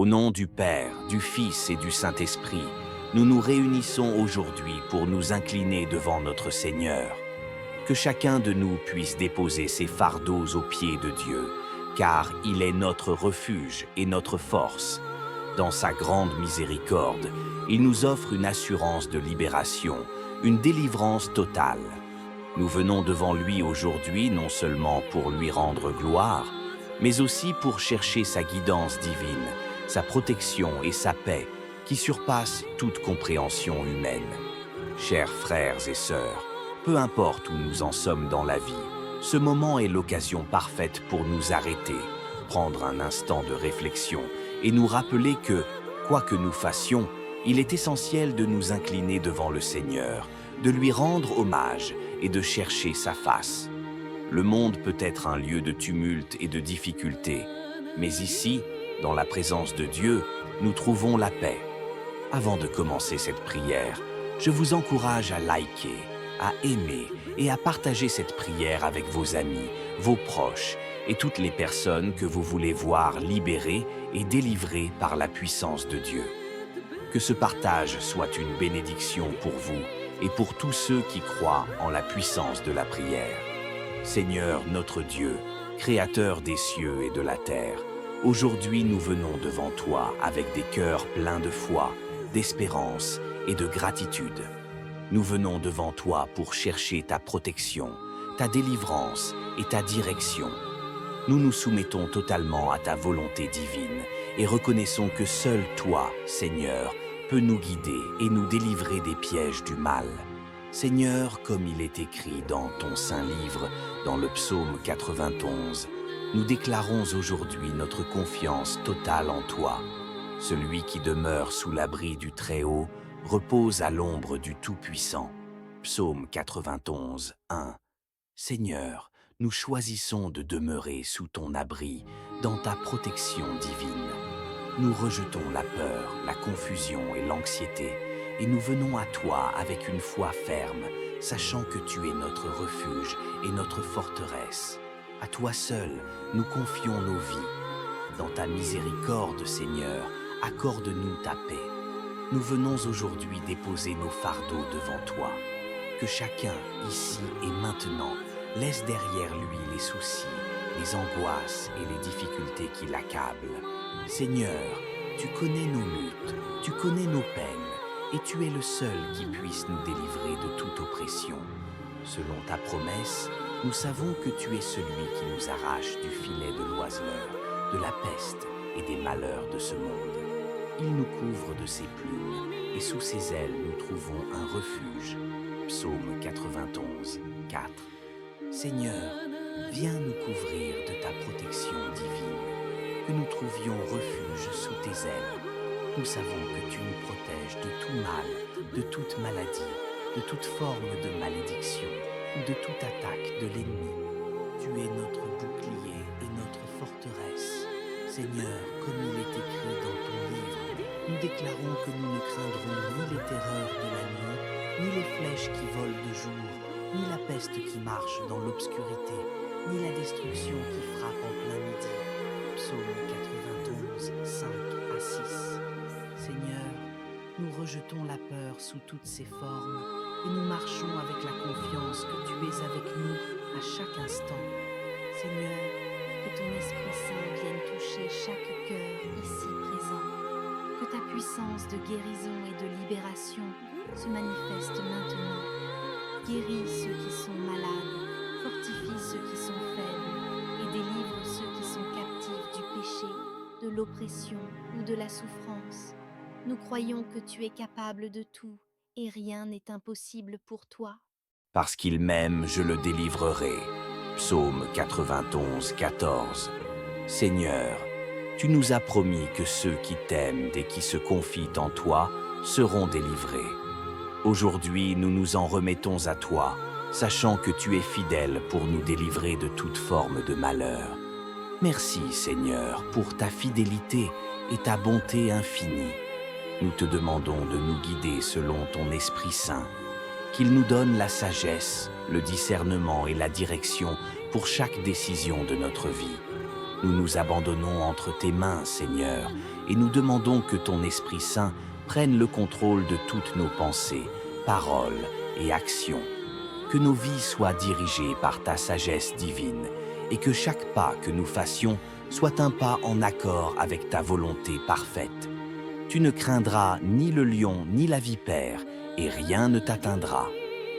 Au nom du Père, du Fils et du Saint-Esprit, nous nous réunissons aujourd'hui pour nous incliner devant notre Seigneur. Que chacun de nous puisse déposer ses fardeaux aux pieds de Dieu, car il est notre refuge et notre force. Dans sa grande miséricorde, il nous offre une assurance de libération, une délivrance totale. Nous venons devant lui aujourd'hui non seulement pour lui rendre gloire, mais aussi pour chercher sa guidance divine, sa protection et sa paix qui surpassent toute compréhension humaine. Chers frères et sœurs, peu importe où nous en sommes dans la vie, ce moment est l'occasion parfaite pour nous arrêter, prendre un instant de réflexion et nous rappeler que, quoi que nous fassions, il est essentiel de nous incliner devant le Seigneur, de lui rendre hommage et de chercher sa face. Le monde peut être un lieu de tumulte et de difficulté, mais ici, dans la présence de Dieu, nous trouvons la paix. Avant de commencer cette prière, je vous encourage à liker, à aimer et à partager cette prière avec vos amis, vos proches et toutes les personnes que vous voulez voir libérées et délivrées par la puissance de Dieu. Que ce partage soit une bénédiction pour vous et pour tous ceux qui croient en la puissance de la prière. Seigneur notre Dieu, Créateur des cieux et de la terre, aujourd'hui nous venons devant toi avec des cœurs pleins de foi, d'espérance et de gratitude. Nous venons devant toi pour chercher ta protection, ta délivrance et ta direction. Nous nous soumettons totalement à ta volonté divine et reconnaissons que seul toi, Seigneur, peux nous guider et nous délivrer des pièges du mal. Seigneur, comme il est écrit dans ton saint livre, dans le psaume 91, nous déclarons aujourd'hui notre confiance totale en toi. Celui qui demeure sous l'abri du Très-Haut repose à l'ombre du Tout-Puissant. Psaume 91, 1. Seigneur, nous choisissons de demeurer sous ton abri, dans ta protection divine. Nous rejetons la peur, la confusion et l'anxiété, et nous venons à toi avec une foi ferme, sachant que tu es notre refuge et notre forteresse. À toi seul, nous confions nos vies. Dans ta miséricorde, Seigneur, accorde-nous ta paix. Nous venons aujourd'hui déposer nos fardeaux devant toi. Que chacun, ici et maintenant, laisse derrière lui les soucis, les angoisses et les difficultés qui l'accablent. Seigneur, tu connais nos luttes, tu connais nos peines, et tu es le seul qui puisse nous délivrer de toute oppression. Selon ta promesse, nous savons que tu es celui qui nous arrache du filet de l'oiseleur, de la peste et des malheurs de ce monde. Il nous couvre de ses plumes, et sous ses ailes nous trouvons un refuge. Psaume 91, 4. Seigneur, viens nous couvrir de ta protection divine, que nous trouvions refuge sous tes ailes. Nous savons que tu nous protèges de tout mal, de toute maladie, de toute forme de malédiction ou de toute attaque de l'ennemi. Tu es notre bouclier et notre forteresse. Seigneur, comme il est écrit dans ton livre, nous déclarons que nous ne craindrons ni les terreurs de la nuit, ni les flèches qui volent de jour, ni la peste qui marche dans l'obscurité, ni la destruction qui frappe en plein midi. Psaume 92, 5 à 6. Seigneur, nous rejetons la peur sous toutes ses formes et nous marchons avec la confiance que tu es avec nous à chaque instant. Seigneur, que ton Esprit Saint vienne toucher chaque cœur ici présent. Que ta puissance de guérison et de libération se manifeste maintenant. Guéris ceux qui sont malades, fortifie ceux qui sont faibles et délivre ceux qui sont captifs du péché, de l'oppression ou de la souffrance. Nous croyons que tu es capable de tout et rien n'est impossible pour toi. Parce qu'il m'aime, je le délivrerai. Psaume 91, 14. Seigneur, tu nous as promis que ceux qui t'aiment et qui se confient en toi seront délivrés. Aujourd'hui, nous nous en remettons à toi, sachant que tu es fidèle pour nous délivrer de toute forme de malheur. Merci, Seigneur, pour ta fidélité et ta bonté infinie. Nous te demandons de nous guider selon ton Esprit Saint, qu'il nous donne la sagesse, le discernement et la direction pour chaque décision de notre vie. Nous nous abandonnons entre tes mains, Seigneur, et nous demandons que ton Esprit Saint prenne le contrôle de toutes nos pensées, paroles et actions. Que nos vies soient dirigées par ta sagesse divine et que chaque pas que nous fassions soit un pas en accord avec ta volonté parfaite. Tu ne craindras ni le lion ni la vipère et rien ne t'atteindra.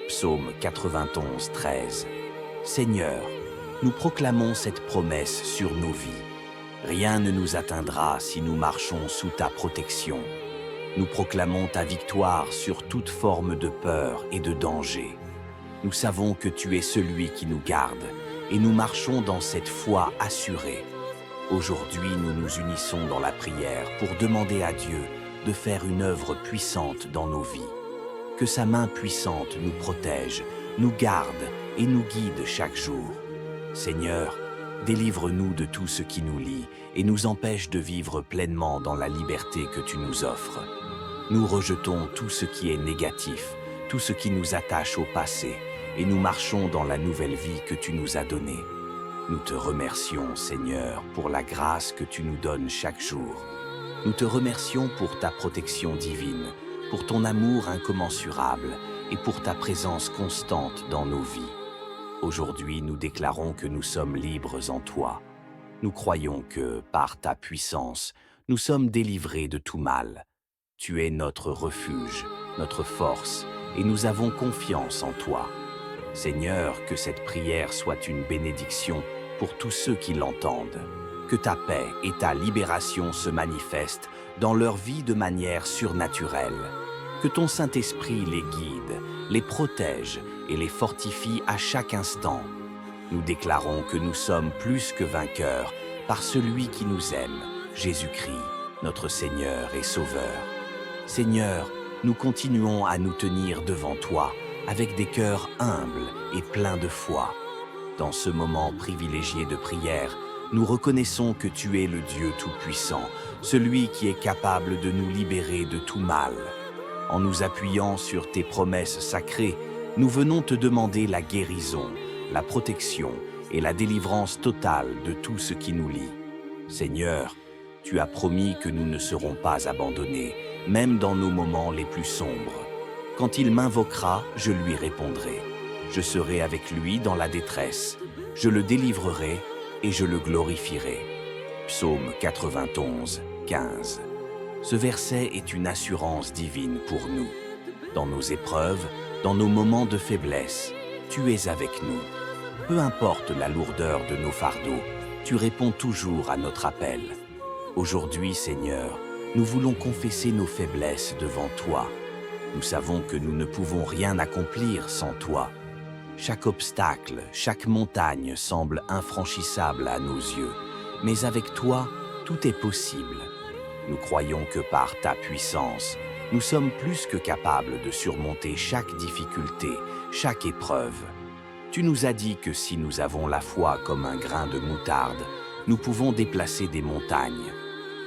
Psaume 91, 13. Seigneur, nous proclamons cette promesse sur nos vies. Rien ne nous atteindra si nous marchons sous ta protection. Nous proclamons ta victoire sur toute forme de peur et de danger. Nous savons que tu es celui qui nous garde et nous marchons dans cette foi assurée. Aujourd'hui, nous nous unissons dans la prière pour demander à Dieu de faire une œuvre puissante dans nos vies. Que sa main puissante nous protège, nous garde et nous guide chaque jour. Seigneur, délivre-nous de tout ce qui nous lie et nous empêche de vivre pleinement dans la liberté que tu nous offres. Nous rejetons tout ce qui est négatif, tout ce qui nous attache au passé, et nous marchons dans la nouvelle vie que tu nous as donnée. Nous te remercions, Seigneur, pour la grâce que tu nous donnes chaque jour. Nous te remercions pour ta protection divine, pour ton amour incommensurable et pour ta présence constante dans nos vies. Aujourd'hui, nous déclarons que nous sommes libres en toi. Nous croyons que, par ta puissance, nous sommes délivrés de tout mal. Tu es notre refuge, notre force, et nous avons confiance en toi. Seigneur, que cette prière soit une bénédiction pour tous ceux qui l'entendent. Que ta paix et ta libération se manifestent dans leur vie de manière surnaturelle. Que ton Saint-Esprit les guide, les protège et les fortifie à chaque instant. Nous déclarons que nous sommes plus que vainqueurs par celui qui nous aime, Jésus-Christ, notre Seigneur et Sauveur. Seigneur, nous continuons à nous tenir devant toi avec des cœurs humbles et pleins de foi. Dans ce moment privilégié de prière, nous reconnaissons que tu es le Dieu Tout-Puissant, celui qui est capable de nous libérer de tout mal. En nous appuyant sur tes promesses sacrées, nous venons te demander la guérison, la protection et la délivrance totale de tout ce qui nous lie. Seigneur, tu as promis que nous ne serons pas abandonnés, même dans nos moments les plus sombres. Quand il m'invoquera, je lui répondrai. Je serai avec lui dans la détresse. Je le délivrerai et je le glorifierai. Psaume 91, 15. Ce verset est une assurance divine pour nous. Dans nos épreuves, dans nos moments de faiblesse, tu es avec nous. Peu importe la lourdeur de nos fardeaux, tu réponds toujours à notre appel. Aujourd'hui, Seigneur, nous voulons confesser nos faiblesses devant toi. Nous savons que nous ne pouvons rien accomplir sans toi. Chaque obstacle, chaque montagne semble infranchissable à nos yeux, mais avec toi, tout est possible. Nous croyons que par ta puissance, nous sommes plus que capables de surmonter chaque difficulté, chaque épreuve. Tu nous as dit que si nous avons la foi comme un grain de moutarde, nous pouvons déplacer des montagnes.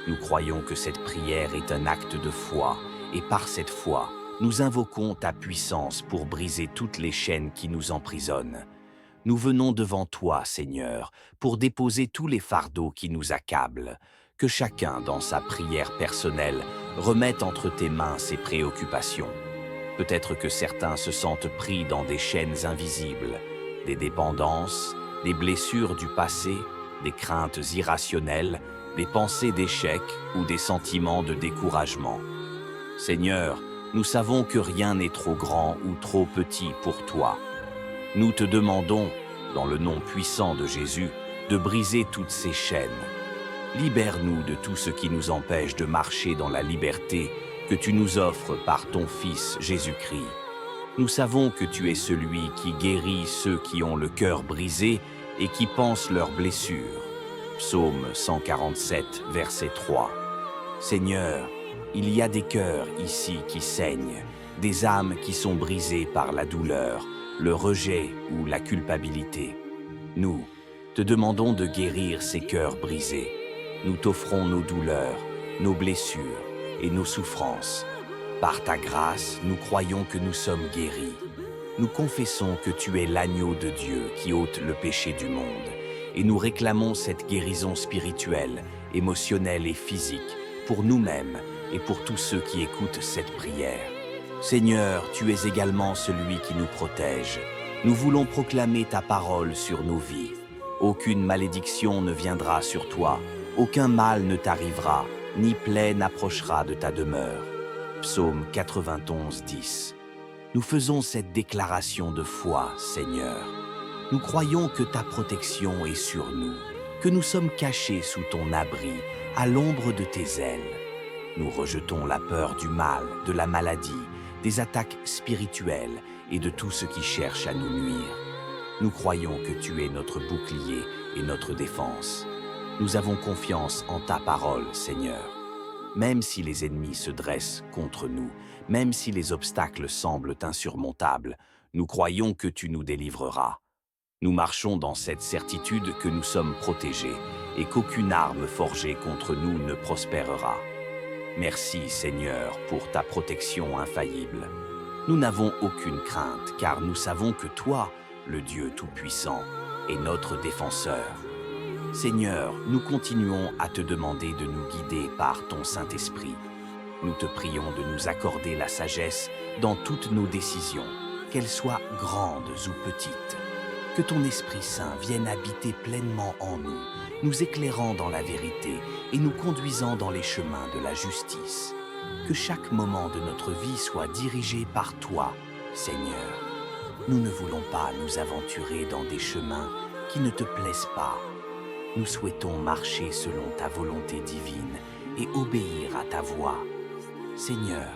Nous croyons que cette prière est un acte de foi, et par cette foi, nous invoquons ta puissance pour briser toutes les chaînes qui nous emprisonnent. Nous venons devant toi, Seigneur, pour déposer tous les fardeaux qui nous accablent. Que chacun, dans sa prière personnelle, remette entre tes mains ses préoccupations. Peut-être que certains se sentent pris dans des chaînes invisibles, des dépendances, des blessures du passé, des craintes irrationnelles, des pensées d'échec ou des sentiments de découragement. Seigneur, nous savons que rien n'est trop grand ou trop petit pour toi. Nous te demandons, dans le nom puissant de Jésus, de briser toutes ces chaînes. Libère-nous de tout ce qui nous empêche de marcher dans la liberté que tu nous offres par ton Fils Jésus-Christ. Nous savons que tu es celui qui guérit ceux qui ont le cœur brisé et qui pansent leurs blessures. Psaume 147, verset 3. Seigneur, il y a des cœurs ici qui saignent, des âmes qui sont brisées par la douleur, le rejet ou la culpabilité. Nous te demandons de guérir ces cœurs brisés. Nous t'offrons nos douleurs, nos blessures et nos souffrances. Par ta grâce, nous croyons que nous sommes guéris. Nous confessons que tu es l'agneau de Dieu qui ôte le péché du monde et nous réclamons cette guérison spirituelle, émotionnelle et physique pour nous-mêmes et pour tous ceux qui écoutent cette prière. Seigneur, tu es également celui qui nous protège. Nous voulons proclamer ta parole sur nos vies. Aucune malédiction ne viendra sur toi, aucun mal ne t'arrivera, ni plaie n'approchera de ta demeure. Psaume 91, 10. Nous faisons cette déclaration de foi, Seigneur. Nous croyons que ta protection est sur nous, que nous sommes cachés sous ton abri, à l'ombre de tes ailes. Nous rejetons la peur du mal, de la maladie, des attaques spirituelles et de tout ce qui cherche à nous nuire. Nous croyons que tu es notre bouclier et notre défense. Nous avons confiance en ta parole, Seigneur. Même si les ennemis se dressent contre nous, même si les obstacles semblent insurmontables, nous croyons que tu nous délivreras. Nous marchons dans cette certitude que nous sommes protégés et qu'aucune arme forgée contre nous ne prospérera. Merci, Seigneur, pour ta protection infaillible. Nous n'avons aucune crainte, car nous savons que toi, le Dieu Tout-Puissant, est notre défenseur. Seigneur, nous continuons à te demander de nous guider par ton Saint-Esprit. Nous te prions de nous accorder la sagesse dans toutes nos décisions, qu'elles soient grandes ou petites. Que ton Esprit Saint vienne habiter pleinement en nous, nous éclairant dans la vérité et nous conduisant dans les chemins de la justice. Que chaque moment de notre vie soit dirigé par toi, Seigneur. Nous ne voulons pas nous aventurer dans des chemins qui ne te plaisent pas. Nous souhaitons marcher selon ta volonté divine et obéir à ta voix. Seigneur,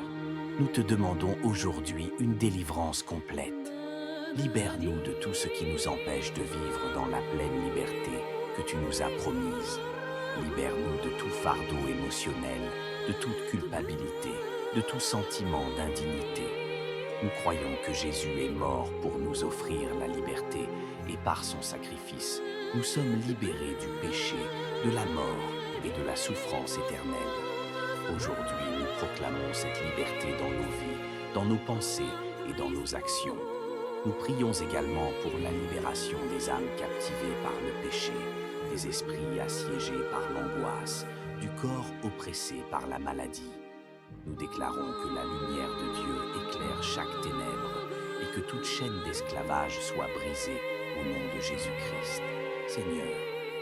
nous te demandons aujourd'hui une délivrance complète. Libère-nous de tout ce qui nous empêche de vivre dans la pleine liberté que tu nous as promise. Libère-nous de tout fardeau émotionnel, de toute culpabilité, de tout sentiment d'indignité. Nous croyons que Jésus est mort pour nous offrir la liberté et par son sacrifice, nous sommes libérés du péché, de la mort et de la souffrance éternelle. Aujourd'hui, nous proclamons cette liberté dans nos vies, dans nos pensées et dans nos actions. Nous prions également pour la libération des âmes captivées par le péché, des esprits assiégés par l'angoisse, du corps oppressé par la maladie. Nous déclarons que la lumière de Dieu éclaire chaque ténèbre et que toute chaîne d'esclavage soit brisée au nom de Jésus-Christ. Seigneur,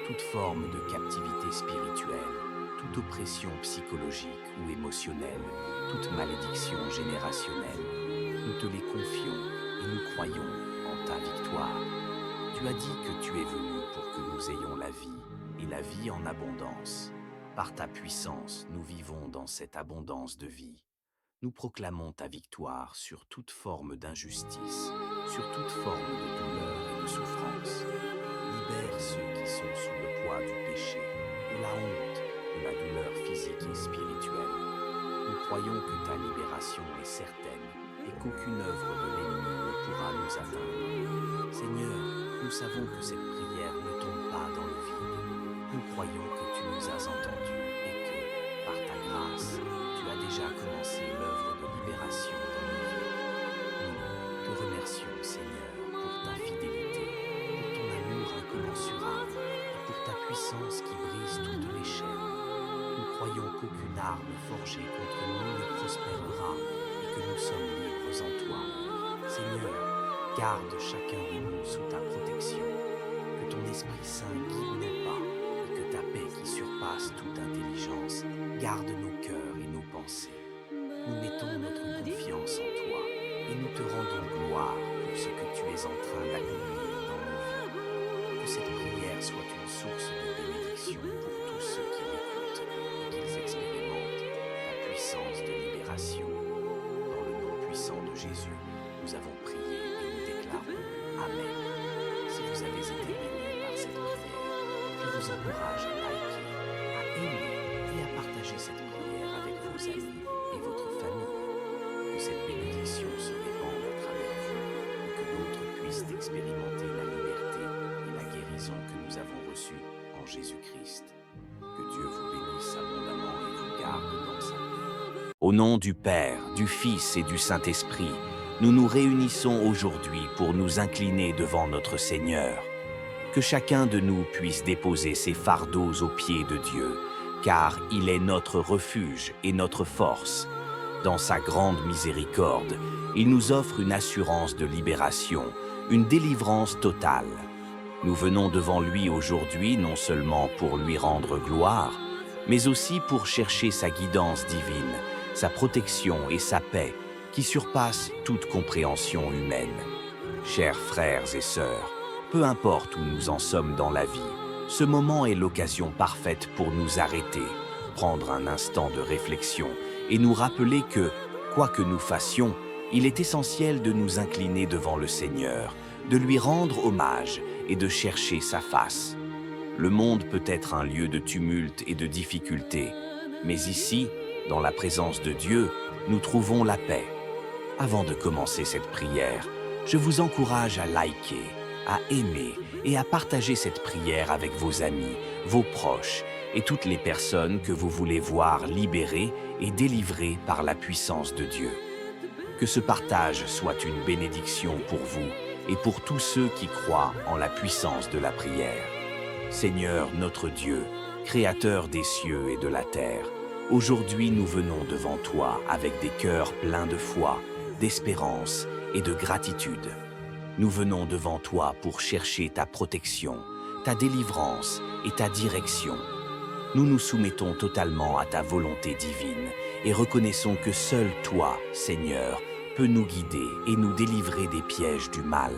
toute forme de captivité spirituelle, toute oppression psychologique ou émotionnelle, toute malédiction générationnelle, nous te les confions et nous croyons en ta victoire. Tu as dit que tu es venu pour que nous ayons la vie et la vie en abondance. Par ta puissance, nous vivons dans cette abondance de vie. Nous proclamons ta victoire sur toute forme d'injustice, sur toute forme de douleur et de souffrance. Libère ceux qui sont sous le poids du péché, de la honte, de la douleur physique et spirituelle. Nous croyons que ta libération est certaine et qu'aucune œuvre de l'ennemi ne pourra nous atteindre. Seigneur, nous savons que cette prière ne tombe pas dans le vide. Nous croyons que tu nous as entendus et que, par ta grâce, tu as déjà commencé l'œuvre de libération dans nos vies. Nous te remercions, Seigneur, pour ta fidélité, pour ton amour incommensurable et pour ta puissance qui brise toutes les chaînes. Nous croyons qu'aucune arme forgée contre nous ne prospérera et que nous sommes libres en toi. Seigneur, garde chacun de nous sous ta protection, que ton Esprit Saint guide nos pas et que ta paix qui surpasse toute intelligence garde nos cœurs et nos pensées. Nous mettons notre confiance en toi et nous te rendons gloire pour ce que tu es en train d'accomplir dans nos vies. Que cette prière soit une source de bénédiction pour tous ceux qui l'écoutent et qu'ils expérimentent ta puissance de libération. Dans le nom puissant de Jésus, nous avons prié et nous déclarons Amen. Si vous avez été bénis par cette prière, je vous encourage à liker, à aimer et à partager cette prière avec vos amis et votre famille. Que cette bénédiction se répande à travers vous et que d'autres puissent expérimenter la liberté et la guérison que nous avons reçue en Jésus-Christ. Que Dieu vous bénisse abondamment et vous garde dans sa paix. Au nom du Père, du Fils et du Saint-Esprit, nous nous réunissons aujourd'hui pour nous incliner devant notre Seigneur. Que chacun de nous puisse déposer ses fardeaux aux pieds de Dieu, car il est notre refuge et notre force. Dans sa grande miséricorde, il nous offre une assurance de libération, une délivrance totale. Nous venons devant lui aujourd'hui non seulement pour lui rendre gloire, mais aussi pour chercher sa guidance divine, sa protection et sa paix qui surpassent toute compréhension humaine. Chers frères et sœurs, peu importe où nous en sommes dans la vie, ce moment est l'occasion parfaite pour nous arrêter, prendre un instant de réflexion et nous rappeler que, quoi que nous fassions, il est essentiel de nous incliner devant le Seigneur, de lui rendre hommage et de chercher sa face. Le monde peut être un lieu de tumulte et de difficulté, mais ici, dans la présence de Dieu, nous trouvons la paix. Avant de commencer cette prière, je vous encourage à liker, à aimer et à partager cette prière avec vos amis, vos proches et toutes les personnes que vous voulez voir libérées et délivrées par la puissance de Dieu. Que ce partage soit une bénédiction pour vous et pour tous ceux qui croient en la puissance de la prière. Seigneur notre Dieu, Créateur des cieux et de la terre, aujourd'hui nous venons devant toi avec des cœurs pleins de foi, d'espérance et de gratitude. Nous venons devant toi pour chercher ta protection, ta délivrance et ta direction. Nous nous soumettons totalement à ta volonté divine et reconnaissons que seul toi, Seigneur, peux nous guider et nous délivrer des pièges du mal.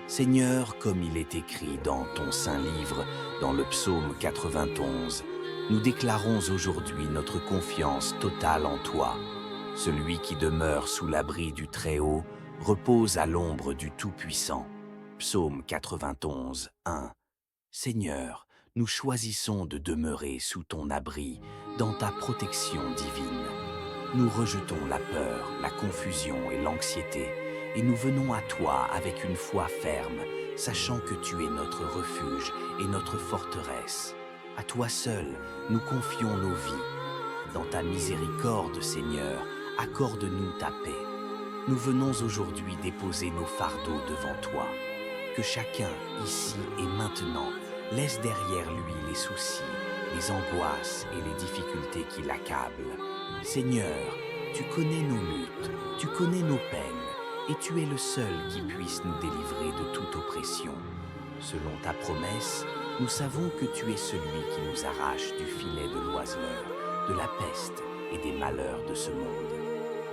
Seigneur, comme il est écrit dans ton saint livre, dans le psaume 91, nous déclarons aujourd'hui notre confiance totale en toi. Celui qui demeure sous l'abri du Très-Haut repose à l'ombre du Tout-Puissant. Psaume 91, 1. Seigneur, nous choisissons de demeurer sous ton abri, dans ta protection divine. Nous rejetons la peur, la confusion et l'anxiété, et nous venons à toi avec une foi ferme, sachant que tu es notre refuge et notre forteresse. À toi seul, nous confions nos vies. Dans ta miséricorde, Seigneur, accorde-nous ta paix. Nous venons aujourd'hui déposer nos fardeaux devant toi. Que chacun, ici et maintenant, laisse derrière lui les soucis, les angoisses et les difficultés qui l'accablent. Seigneur, tu connais nos luttes, tu connais nos peines, et tu es le seul qui puisse nous délivrer de toute oppression. Selon ta promesse, nous savons que tu es celui qui nous arrache du filet de l'oiseleur, de la peste et des malheurs de ce monde.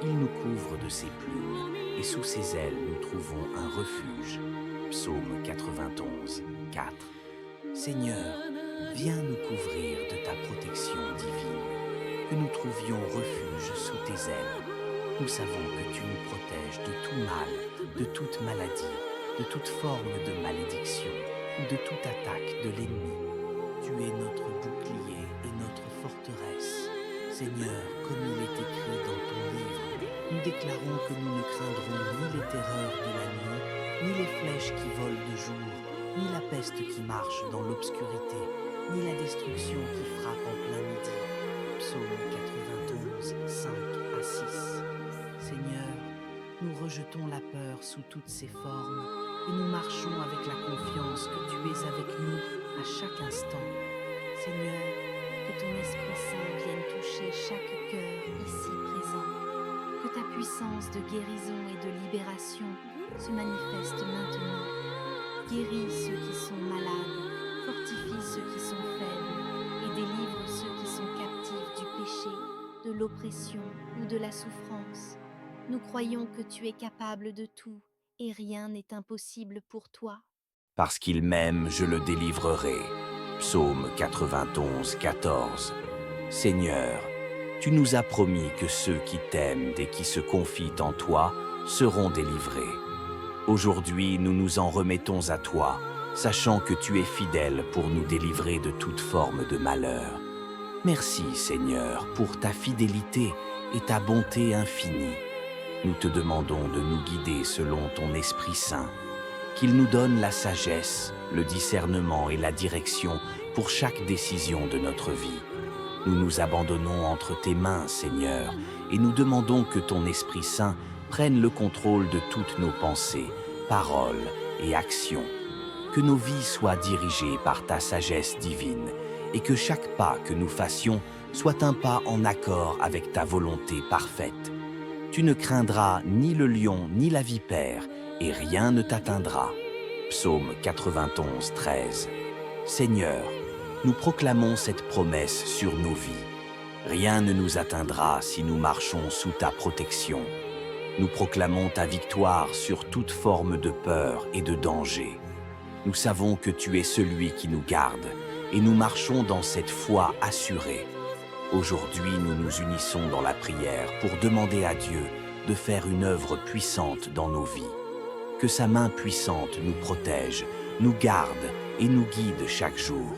Il nous couvre de ses plumes, et sous ses ailes nous trouvons un refuge. Psaume 91, 4. Seigneur, viens nous couvrir de ta protection divine, que nous trouvions refuge sous tes ailes. Nous savons que tu nous protèges de tout mal, de toute maladie, de toute forme de malédiction ou de toute attaque de l'ennemi. Tu es notre bouclier et notre forteresse. Seigneur, comme il est écrit dans ton livre, nous déclarons que nous ne craindrons ni les terreurs de la nuit, ni les flèches qui volent de jour, ni la peste qui marche dans l'obscurité, ni la destruction qui frappe en plein midi. Psaume 92, 5 à 6. Seigneur, nous rejetons la peur sous toutes ses formes et nous marchons avec la confiance que tu es avec nous à chaque instant. Seigneur, que ton Esprit Saint vienne toucher chaque cœur ici présent. Que ta puissance de guérison et de libération se manifeste maintenant. Guéris ceux qui sont malades, fortifie ceux qui sont faibles et délivre ceux qui sont captifs du péché, de l'oppression ou de la souffrance. Nous croyons que tu es capable de tout et rien n'est impossible pour toi. Parce qu'il m'aime, je le délivrerai. Psaume 91, 14. Seigneur, tu nous as promis que ceux qui t'aiment et qui se confient en toi seront délivrés. Aujourd'hui, nous nous en remettons à toi, sachant que tu es fidèle pour nous délivrer de toute forme de malheur. Merci, Seigneur, pour ta fidélité et ta bonté infinie. Nous te demandons de nous guider selon ton Esprit Saint, qu'il nous donne la sagesse, le discernement et la direction pour chaque décision de notre vie. Nous nous abandonnons entre tes mains, Seigneur, et nous demandons que ton Esprit Saint prenne le contrôle de toutes nos pensées, paroles et actions. Que nos vies soient dirigées par ta sagesse divine et que chaque pas que nous fassions soit un pas en accord avec ta volonté parfaite. Tu ne craindras ni le lion ni la vipère et rien ne t'atteindra. Psaume 91, 13. Seigneur, nous proclamons cette promesse sur nos vies. Rien ne nous atteindra si nous marchons sous ta protection. Nous proclamons ta victoire sur toute forme de peur et de danger. Nous savons que tu es celui qui nous garde et nous marchons dans cette foi assurée. Aujourd'hui, nous nous unissons dans la prière pour demander à Dieu de faire une œuvre puissante dans nos vies. Que sa main puissante nous protège, nous garde et nous guide chaque jour.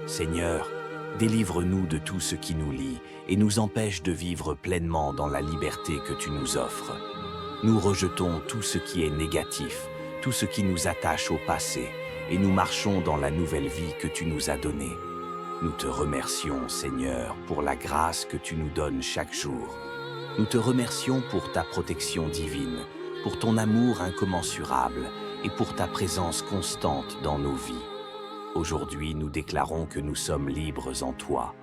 Seigneur, délivre-nous de tout ce qui nous lie et nous empêche de vivre pleinement dans la liberté que tu nous offres. Nous rejetons tout ce qui est négatif, tout ce qui nous attache au passé, et nous marchons dans la nouvelle vie que tu nous as donnée. Nous te remercions, Seigneur, pour la grâce que tu nous donnes chaque jour. Nous te remercions pour ta protection divine, pour ton amour incommensurable et pour ta présence constante dans nos vies. Aujourd'hui, nous déclarons que nous sommes libres en toi.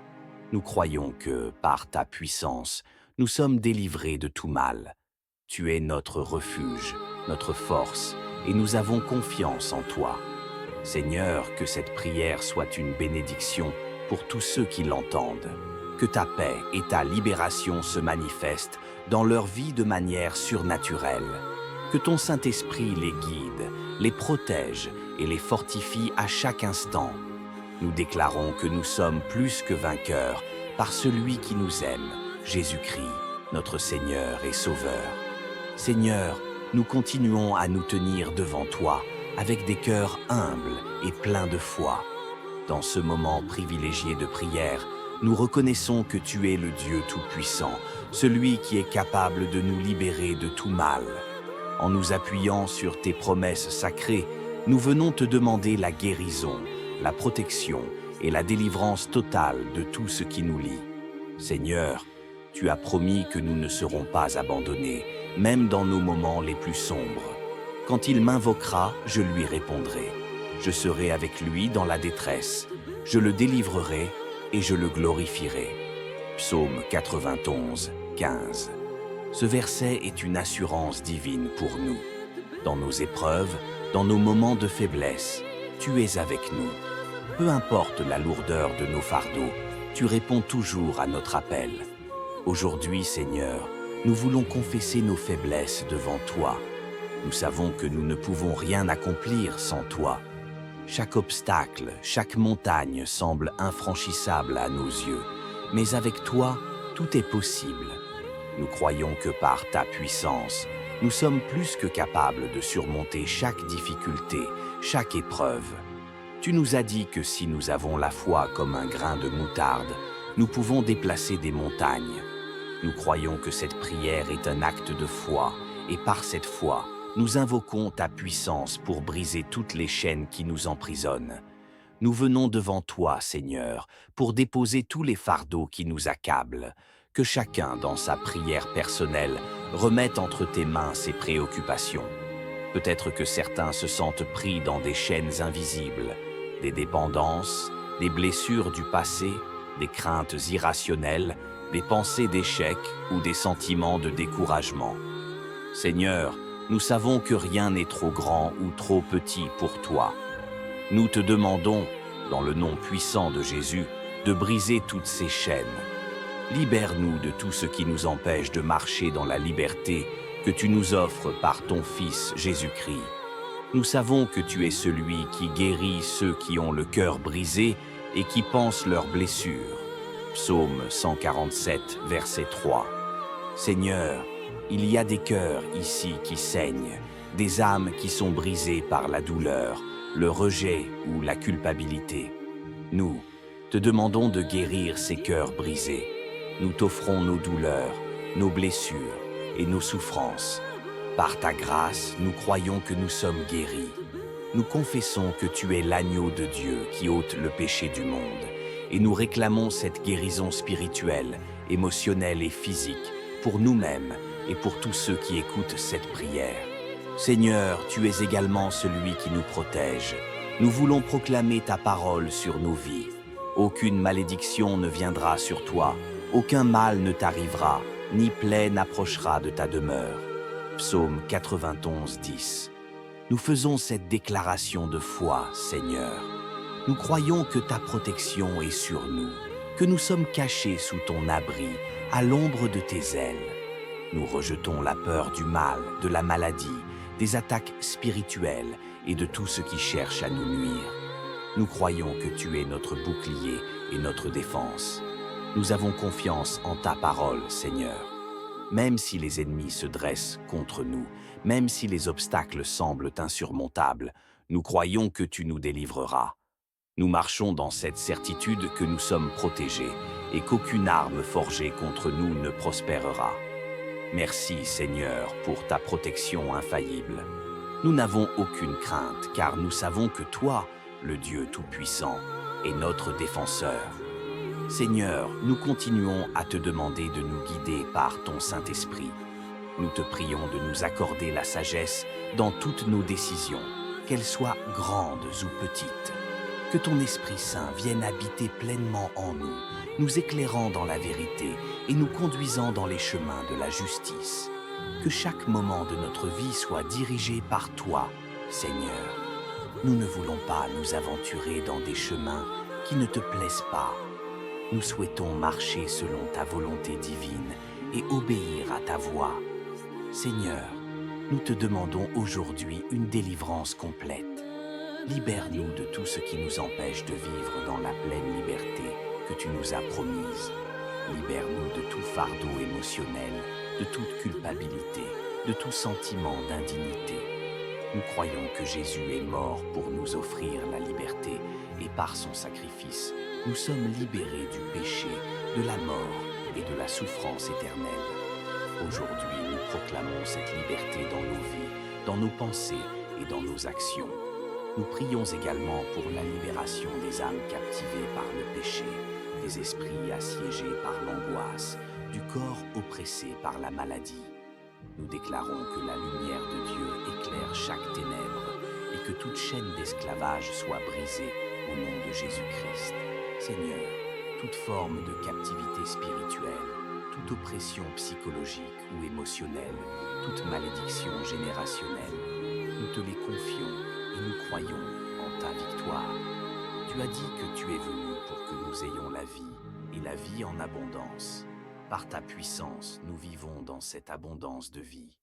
Nous croyons que, par ta puissance, nous sommes délivrés de tout mal. Tu es notre refuge, notre force, et nous avons confiance en toi. Seigneur, que cette prière soit une bénédiction pour tous ceux qui l'entendent. Que ta paix et ta libération se manifestent dans leur vie de manière surnaturelle. Que ton Saint-Esprit les guide, les protège et les fortifie à chaque instant. Nous déclarons que nous sommes plus que vainqueurs par celui qui nous aime, Jésus-Christ, notre Seigneur et Sauveur. Seigneur, nous continuons à nous tenir devant toi avec des cœurs humbles et pleins de foi. Dans ce moment privilégié de prière, nous reconnaissons que tu es le Dieu Tout-Puissant, celui qui est capable de nous libérer de tout mal. En nous appuyant sur tes promesses sacrées, nous venons te demander la guérison, la protection et la délivrance totale de tout ce qui nous lie. Seigneur, tu as promis que nous ne serons pas abandonnés, même dans nos moments les plus sombres. Quand il m'invoquera, je lui répondrai. Je serai avec lui dans la détresse. Je le délivrerai et je le glorifierai. Psaume 91, 15. Ce verset est une assurance divine pour nous. Dans nos épreuves, dans nos moments de faiblesse, tu es avec nous. Peu importe la lourdeur de nos fardeaux, tu réponds toujours à notre appel. Aujourd'hui, Seigneur, nous voulons confesser nos faiblesses devant toi. Nous savons que nous ne pouvons rien accomplir sans toi. Chaque obstacle, chaque montagne semble infranchissable à nos yeux, mais avec toi, tout est possible. Nous croyons que par ta puissance, nous sommes plus que capables de surmonter chaque difficulté, chaque épreuve. Tu nous as dit que si nous avons la foi comme un grain de moutarde, nous pouvons déplacer des montagnes. Nous croyons que cette prière est un acte de foi, et par cette foi, nous invoquons ta puissance pour briser toutes les chaînes qui nous emprisonnent. Nous venons devant toi, Seigneur, pour déposer tous les fardeaux qui nous accablent. Que chacun, dans sa prière personnelle, remette entre tes mains ses préoccupations. Peut-être que certains se sentent pris dans des chaînes invisibles, des dépendances, des blessures du passé, des craintes irrationnelles, des pensées d'échec ou des sentiments de découragement. Seigneur, nous savons que rien n'est trop grand ou trop petit pour toi. Nous te demandons, dans le nom puissant de Jésus, de briser toutes ces chaînes. Libère-nous de tout ce qui nous empêche de marcher dans la liberté que tu nous offres par ton Fils Jésus-Christ. Nous savons que tu es celui qui guérit ceux qui ont le cœur brisé et qui pansent leurs blessures. Psaume 147, verset 3. Seigneur, il y a des cœurs ici qui saignent, des âmes qui sont brisées par la douleur, le rejet ou la culpabilité. Nous te demandons de guérir ces cœurs brisés. Nous t'offrons nos douleurs, nos blessures et nos souffrances. Par ta grâce, nous croyons que nous sommes guéris. Nous confessons que tu es l'agneau de Dieu qui ôte le péché du monde, et nous réclamons cette guérison spirituelle, émotionnelle et physique pour nous-mêmes et pour tous ceux qui écoutent cette prière. Seigneur, tu es également celui qui nous protège. Nous voulons proclamer ta parole sur nos vies. Aucune malédiction ne viendra sur toi, aucun mal ne t'arrivera, ni plaie n'approchera de ta demeure. Psaume 91, 10. Nous faisons cette déclaration de foi, Seigneur. Nous croyons que ta protection est sur nous, que nous sommes cachés sous ton abri, à l'ombre de tes ailes. Nous rejetons la peur du mal, de la maladie, des attaques spirituelles et de tout ce qui cherche à nous nuire. Nous croyons que tu es notre bouclier et notre défense. Nous avons confiance en ta parole, Seigneur. Même si les ennemis se dressent contre nous, même si les obstacles semblent insurmontables, nous croyons que tu nous délivreras. Nous marchons dans cette certitude que nous sommes protégés et qu'aucune arme forgée contre nous ne prospérera. Merci, Seigneur, pour ta protection infaillible. Nous n'avons aucune crainte, car nous savons que toi, le Dieu Tout-Puissant, est notre défenseur. Seigneur, nous continuons à te demander de nous guider par ton Saint-Esprit. Nous te prions de nous accorder la sagesse dans toutes nos décisions, qu'elles soient grandes ou petites. Que ton Esprit Saint vienne habiter pleinement en nous, nous éclairant dans la vérité et nous conduisant dans les chemins de la justice. Que chaque moment de notre vie soit dirigé par toi, Seigneur. Nous ne voulons pas nous aventurer dans des chemins qui ne te plaisent pas. Nous souhaitons marcher selon ta volonté divine et obéir à ta voix. Seigneur, nous te demandons aujourd'hui une délivrance complète. Libère-nous de tout ce qui nous empêche de vivre dans la pleine liberté que tu nous as promise. Libère-nous de tout fardeau émotionnel, de toute culpabilité, de tout sentiment d'indignité. Nous croyons que Jésus est mort pour nous offrir la liberté et par son sacrifice, nous sommes libérés du péché, de la mort et de la souffrance éternelle. Aujourd'hui, nous proclamons cette liberté dans nos vies, dans nos pensées et dans nos actions. Nous prions également pour la libération des âmes captivées par le péché, des esprits assiégés par l'angoisse, du corps oppressé par la maladie. Nous déclarons que la lumière de Dieu éclaire chaque ténèbre et que toute chaîne d'esclavage soit brisée au nom de Jésus-Christ. Seigneur, toute forme de captivité spirituelle, toute oppression psychologique ou émotionnelle, toute malédiction générationnelle, nous te les confions et nous croyons en ta victoire. Tu as dit que tu es venu pour que nous ayons la vie et la vie en abondance. Par ta puissance, nous vivons dans cette abondance de vie.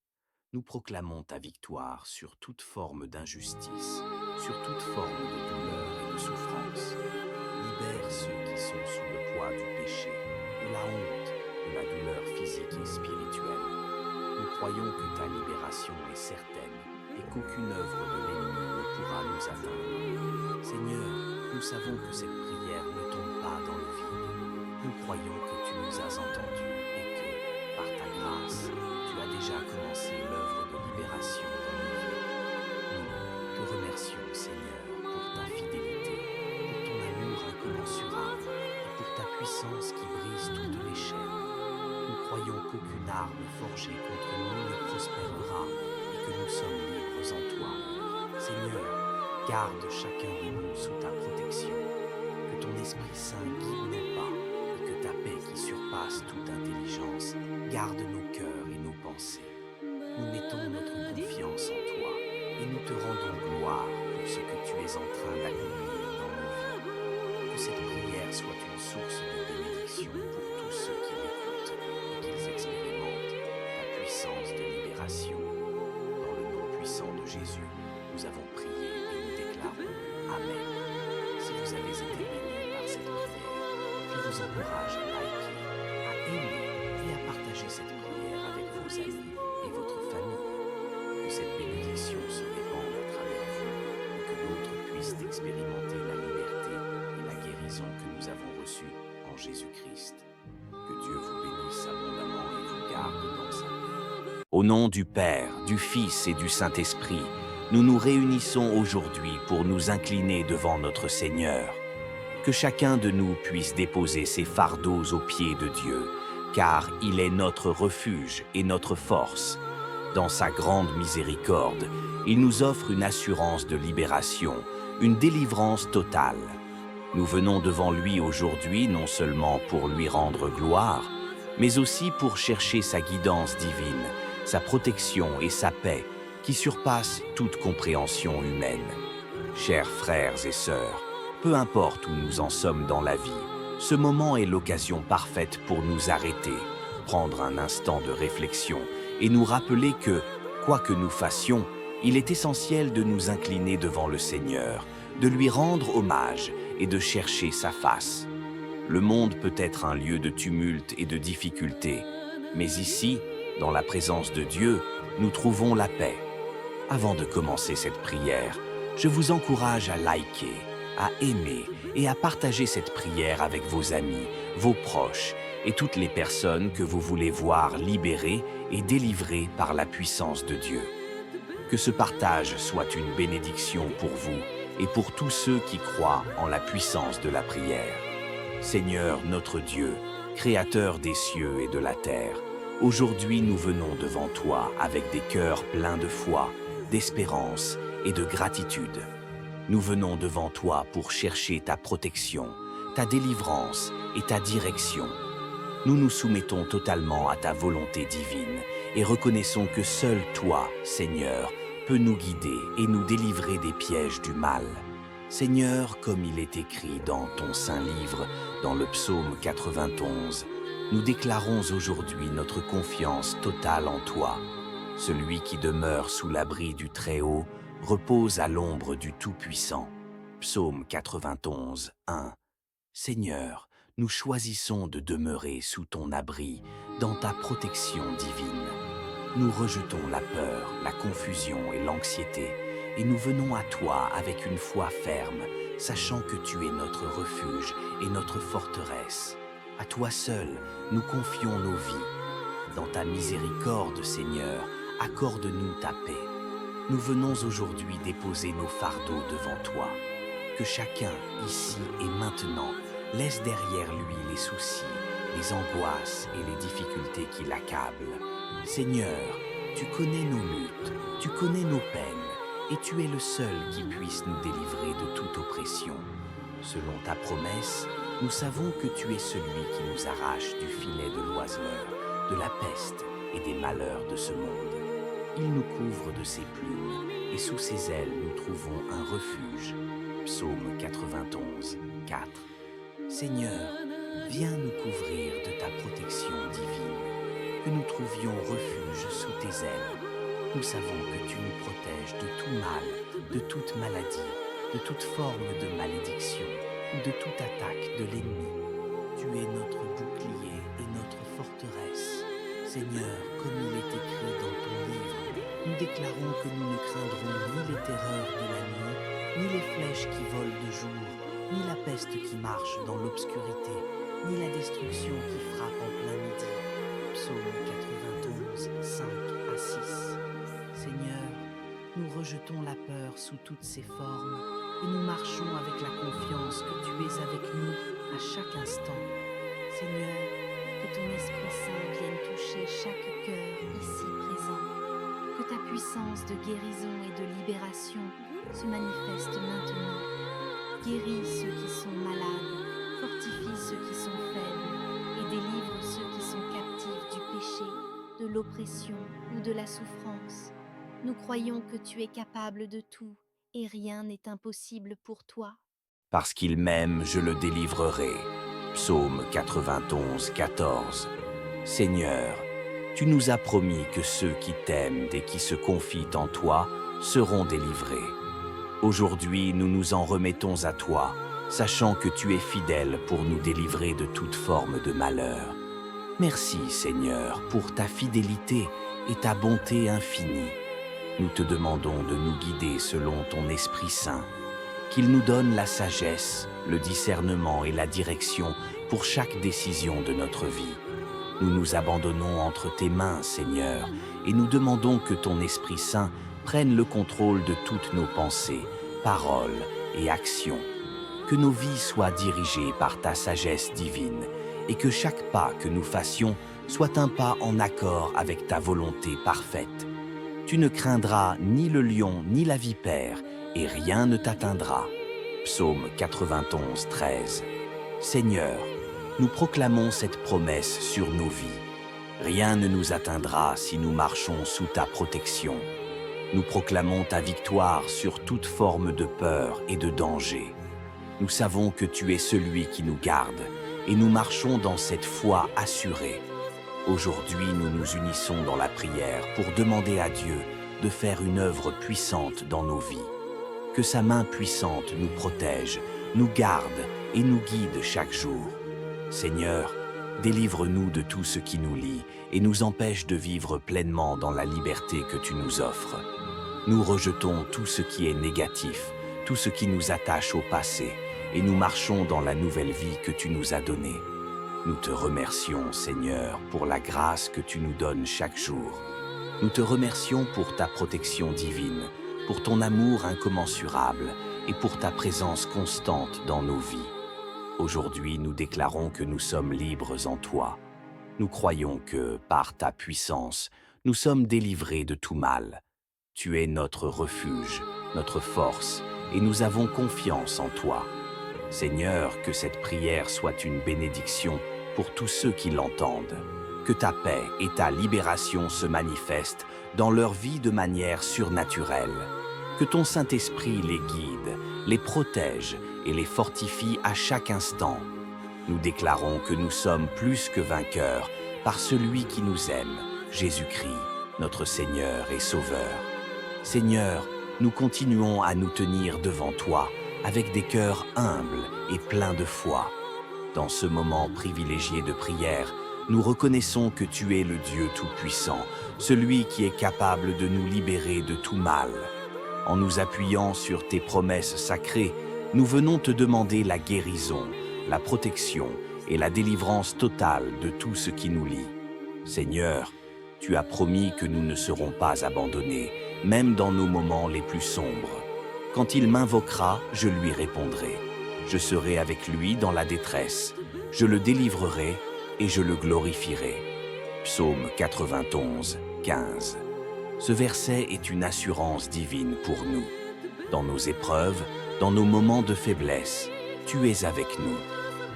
Nous proclamons ta victoire sur toute forme d'injustice, sur toute forme de douleur et de souffrance. Libère ceux qui sont sous le poids du péché, de la honte, de la douleur physique et spirituelle. Nous croyons que ta libération est certaine et qu'aucune œuvre de l'ennemi ne pourra nous atteindre. Seigneur, nous savons que cette prière ne tombe pas dans le vide. Nous croyons que tu nous as entendus et que, par ta grâce, tu as déjà commencé l'œuvre de libération dans nos vies. Nous te remercions, Seigneur, pour ta fidélité, pour ton amour incommensurable et pour ta puissance qui brise toutes les chaînes. Nous croyons qu'aucune arme forgée contre nous ne prospérera et que nous sommes libres en toi. Seigneur, garde chacun de nous sous ta protection, que ton Esprit Saint guide nos pas et que ta paix qui surpasse toute intelligence garde nos cœurs et nos pensées. Nous mettons notre confiance en toi et nous te rendons gloire pour ce que tu es en train d'accomplir dans nos vies. Que cette prière soit une source de bénédiction pour tous ceux qui l'écoutent et qu'ils expérimentent ta puissance de libération. Dans le nom puissant de Jésus, nous avons prié et nous déclarons Amen. Si vous avez été bénis par cette prière, je vous encourage à liker, à aimer et à partager cette prière avec vos amis et votre famille. Que cette bénédiction se répande à travers vous et que d'autres puissent expérimenter la liberté et la guérison que nous avons reçue en Jésus-Christ. Que Dieu vous bénisse abondamment et vous garde dans sa paix. Au nom du Père, du Fils et du Saint-Esprit, nous nous réunissons aujourd'hui pour nous incliner devant notre Seigneur. Que chacun de nous puisse déposer ses fardeaux aux pieds de Dieu, car il est notre refuge et notre force. Dans sa grande miséricorde, il nous offre une assurance de libération, une délivrance totale. Nous venons devant lui aujourd'hui non seulement pour lui rendre gloire, mais aussi pour chercher sa guidance divine, sa protection et sa paix qui surpassent toute compréhension humaine. Chers frères et sœurs, peu importe où nous en sommes dans la vie, ce moment est l'occasion parfaite pour nous arrêter, prendre un instant de réflexion et nous rappeler que, quoi que nous fassions, il est essentiel de nous incliner devant le Seigneur, de lui rendre hommage et de chercher sa face. Le monde peut être un lieu de tumulte et de difficulté, mais ici, dans la présence de Dieu, nous trouvons la paix. Avant de commencer cette prière, je vous encourage à liker, à aimer et à partager cette prière avec vos amis, vos proches et toutes les personnes que vous voulez voir libérées et délivrées par la puissance de Dieu. Que ce partage soit une bénédiction pour vous et pour tous ceux qui croient en la puissance de la prière. Seigneur notre Dieu, Créateur des cieux et de la terre, aujourd'hui nous venons devant toi avec des cœurs pleins de foi, d'espérance et de gratitude. Nous venons devant toi pour chercher ta protection, ta délivrance et ta direction. Nous nous soumettons totalement à ta volonté divine et reconnaissons que seul toi, Seigneur, peux nous guider et nous délivrer des pièges du mal. Seigneur, comme il est écrit dans ton saint livre, dans le psaume 91, nous déclarons aujourd'hui notre confiance totale en toi. Celui qui demeure sous l'abri du Très-Haut repose à l'ombre du Tout-Puissant. Psaume 91, 1. Seigneur, nous choisissons de demeurer sous ton abri, dans ta protection divine. Nous rejetons la peur, la confusion et l'anxiété, et nous venons à toi avec une foi ferme, sachant que tu es notre refuge et notre forteresse. À toi seul, nous confions nos vies. Dans ta miséricorde, Seigneur, accorde-nous ta paix. Nous venons aujourd'hui déposer nos fardeaux devant toi. Que chacun, ici et maintenant, laisse derrière lui les soucis, les angoisses et les difficultés qui l'accablent. Seigneur, tu connais nos luttes, tu connais nos peines, et tu es le seul qui puisse nous délivrer de toute oppression. Selon ta promesse, nous savons que tu es celui qui nous arrache du filet de l'oiseleur, de la peste et des malheurs de ce monde. Il nous couvre de ses plumes, et sous ses ailes nous trouvons un refuge. Psaume 91, 4. Seigneur, viens nous couvrir de ta protection divine, que nous trouvions refuge sous tes ailes. Nous savons que tu nous protèges de tout mal, de toute maladie, de toute forme de malédiction ou de toute attaque de l'ennemi. Tu es notre bouclier et notre forteresse. Seigneur, comme il est écrit dans ton livre, nous déclarons que nous ne craindrons ni les terreurs de la nuit, ni les flèches qui volent de jour, ni la peste qui marche dans l'obscurité, ni la destruction qui frappe en plein midi. Psaume 91, 5 à 6. Seigneur, nous rejetons la peur sous toutes ses formes et nous marchons avec la confiance que tu es avec nous à chaque instant. Seigneur, que ton Esprit Saint vienne toucher chaque cœur ici présent. Que ta puissance de guérison et de libération se manifeste maintenant. Guéris ceux qui sont malades, fortifie ceux qui sont faibles et délivre ceux qui sont captifs du péché, de l'oppression ou de la souffrance. Nous croyons que tu es capable de tout et rien n'est impossible pour toi. Parce qu'il m'aime, je le délivrerai. Psaume 91, 14. Seigneur, tu nous as promis que ceux qui t'aiment et qui se confient en toi seront délivrés. Aujourd'hui, nous nous en remettons à toi, sachant que tu es fidèle pour nous délivrer de toute forme de malheur. Merci, Seigneur, pour ta fidélité et ta bonté infinie. Nous te demandons de nous guider selon ton Esprit Saint, qu'il nous donne la sagesse, le discernement et la direction pour chaque décision de notre vie. Nous nous abandonnons entre tes mains, Seigneur, et nous demandons que ton Esprit Saint prenne le contrôle de toutes nos pensées, paroles et actions. Que nos vies soient dirigées par ta sagesse divine et que chaque pas que nous fassions soit un pas en accord avec ta volonté parfaite. Tu ne craindras ni le lion ni la vipère, et rien ne t'atteindra. Psaume 91, 13. Seigneur, nous proclamons cette promesse sur nos vies. Rien ne nous atteindra si nous marchons sous ta protection. Nous proclamons ta victoire sur toute forme de peur et de danger. Nous savons que tu es celui qui nous garde, et nous marchons dans cette foi assurée. Aujourd'hui, nous nous unissons dans la prière pour demander à Dieu de faire une œuvre puissante dans nos vies. Que sa main puissante nous protège, nous garde et nous guide chaque jour. Seigneur, délivre-nous de tout ce qui nous lie et nous empêche de vivre pleinement dans la liberté que tu nous offres. Nous rejetons tout ce qui est négatif, tout ce qui nous attache au passé, et nous marchons dans la nouvelle vie que tu nous as donnée. Nous te remercions, Seigneur, pour la grâce que tu nous donnes chaque jour. Nous te remercions pour ta protection divine, pour ton amour incommensurable et pour ta présence constante dans nos vies. Aujourd'hui, nous déclarons que nous sommes libres en toi. Nous croyons que, par ta puissance, nous sommes délivrés de tout mal. Tu es notre refuge, notre force, et nous avons confiance en toi. Seigneur, que cette prière soit une bénédiction pour tous ceux qui l'entendent. Que ta paix et ta libération se manifestent dans leur vie de manière surnaturelle. Que ton Saint-Esprit les guide, les protège et les fortifie à chaque instant. Nous déclarons que nous sommes plus que vainqueurs par celui qui nous aime, Jésus-Christ, notre Seigneur et Sauveur. Seigneur, nous continuons à nous tenir devant toi avec des cœurs humbles et pleins de foi. Dans ce moment privilégié de prière, nous reconnaissons que tu es le Dieu Tout-Puissant, celui qui est capable de nous libérer de tout mal. En nous appuyant sur tes promesses sacrées, nous venons te demander la guérison, la protection et la délivrance totale de tout ce qui nous lie. Seigneur, tu as promis que nous ne serons pas abandonnés, même dans nos moments les plus sombres. Quand il m'invoquera, je lui répondrai. Je serai avec lui dans la détresse. Je le délivrerai et je le glorifierai. Psaume 91, 15. Ce verset est une assurance divine pour nous. Dans nos épreuves, dans nos moments de faiblesse, tu es avec nous.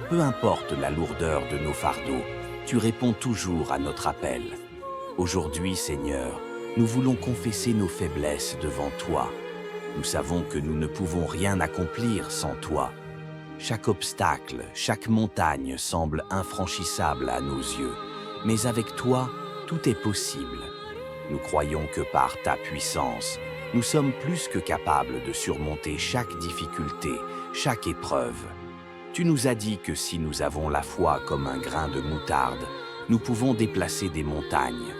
Peu importe la lourdeur de nos fardeaux, tu réponds toujours à notre appel. Aujourd'hui, Seigneur, nous voulons confesser nos faiblesses devant toi. Nous savons que nous ne pouvons rien accomplir sans toi. Chaque obstacle, chaque montagne semble infranchissable à nos yeux, mais avec toi, tout est possible. Nous croyons que par ta puissance, nous sommes plus que capables de surmonter chaque difficulté, chaque épreuve. Tu nous as dit que si nous avons la foi comme un grain de moutarde, nous pouvons déplacer des montagnes.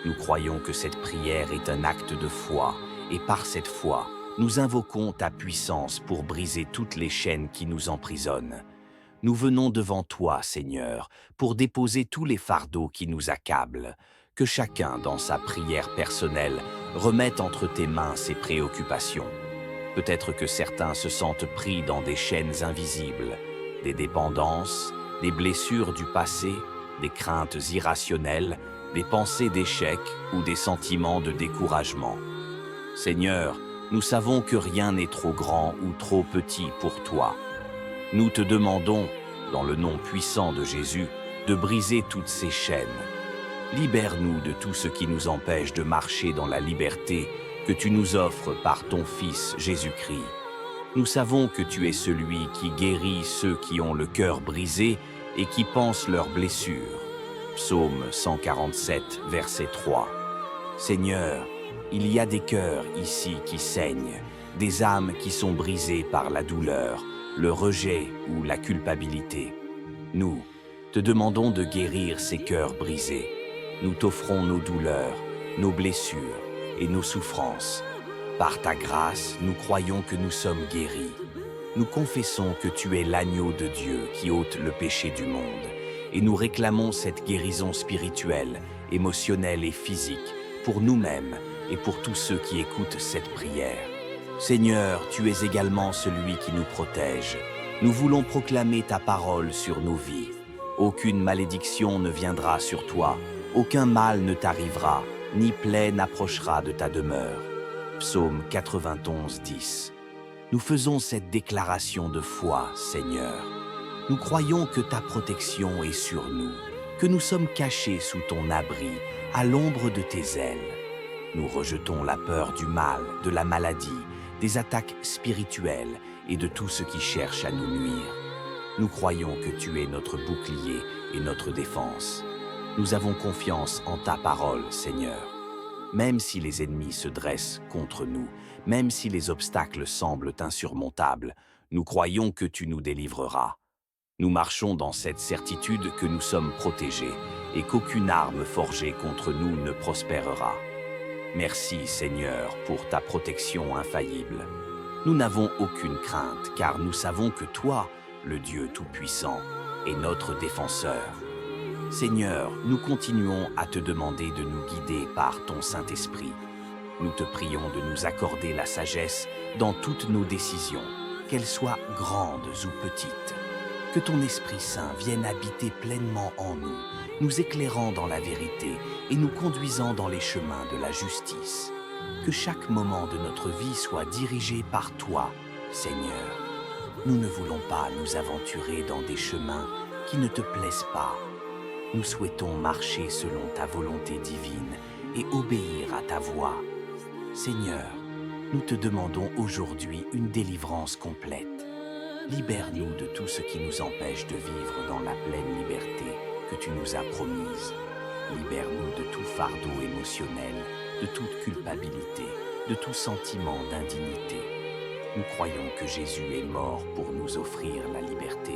Nous croyons que cette prière est un acte de foi, et par cette foi, nous invoquons ta puissance pour briser toutes les chaînes qui nous emprisonnent. Nous venons devant toi, Seigneur, pour déposer tous les fardeaux qui nous accablent. Que chacun, dans sa prière personnelle, remette entre tes mains ses préoccupations. Peut-être que certains se sentent pris dans des chaînes invisibles, des dépendances, des blessures du passé, des craintes irrationnelles, des pensées d'échec ou des sentiments de découragement. Seigneur, nous savons que rien n'est trop grand ou trop petit pour toi. Nous te demandons, dans le nom puissant de Jésus, de briser toutes ces chaînes. Libère-nous de tout ce qui nous empêche de marcher dans la liberté que tu nous offres par ton Fils Jésus-Christ. Nous savons que tu es celui qui guérit ceux qui ont le cœur brisé et qui pansent leurs blessures. Psaume 147, verset 3. Seigneur, il y a des cœurs ici qui saignent, des âmes qui sont brisées par la douleur, le rejet ou la culpabilité. Nous te demandons de guérir ces cœurs brisés. Nous t'offrons nos douleurs, nos blessures et nos souffrances. Par ta grâce, nous croyons que nous sommes guéris. Nous confessons que tu es l'agneau de Dieu qui ôte le péché du monde, et nous réclamons cette guérison spirituelle, émotionnelle et physique pour nous-mêmes et pour tous ceux qui écoutent cette prière. Seigneur, tu es également celui qui nous protège. Nous voulons proclamer ta parole sur nos vies. Aucune malédiction ne viendra sur toi, aucun mal ne t'arrivera, ni plaie n'approchera de ta demeure. Psaume 91, 10. Nous faisons cette déclaration de foi, Seigneur. Nous croyons que ta protection est sur nous, que nous sommes cachés sous ton abri, à l'ombre de tes ailes. Nous rejetons la peur du mal, de la maladie, des attaques spirituelles et de tout ce qui cherche à nous nuire. Nous croyons que tu es notre bouclier et notre défense. Nous avons confiance en ta parole, Seigneur. Même si les ennemis se dressent contre nous, même si les obstacles semblent insurmontables, nous croyons que tu nous délivreras. Nous marchons dans cette certitude que nous sommes protégés et qu'aucune arme forgée contre nous ne prospérera. Merci, Seigneur, pour ta protection infaillible. Nous n'avons aucune crainte, car nous savons que toi, le Dieu Tout-Puissant, est notre défenseur. Seigneur, nous continuons à te demander de nous guider par ton Saint-Esprit. Nous te prions de nous accorder la sagesse dans toutes nos décisions, qu'elles soient grandes ou petites. Que ton Esprit Saint vienne habiter pleinement en nous, nous éclairant dans la vérité et nous conduisant dans les chemins de la justice. Que chaque moment de notre vie soit dirigé par toi, Seigneur. Nous ne voulons pas nous aventurer dans des chemins qui ne te plaisent pas. Nous souhaitons marcher selon ta volonté divine et obéir à ta voix. Seigneur, nous te demandons aujourd'hui une délivrance complète. Libère-nous de tout ce qui nous empêche de vivre dans la pleine liberté que tu nous as promise. Libère-nous de tout fardeau émotionnel, de toute culpabilité, de tout sentiment d'indignité. Nous croyons que Jésus est mort pour nous offrir la liberté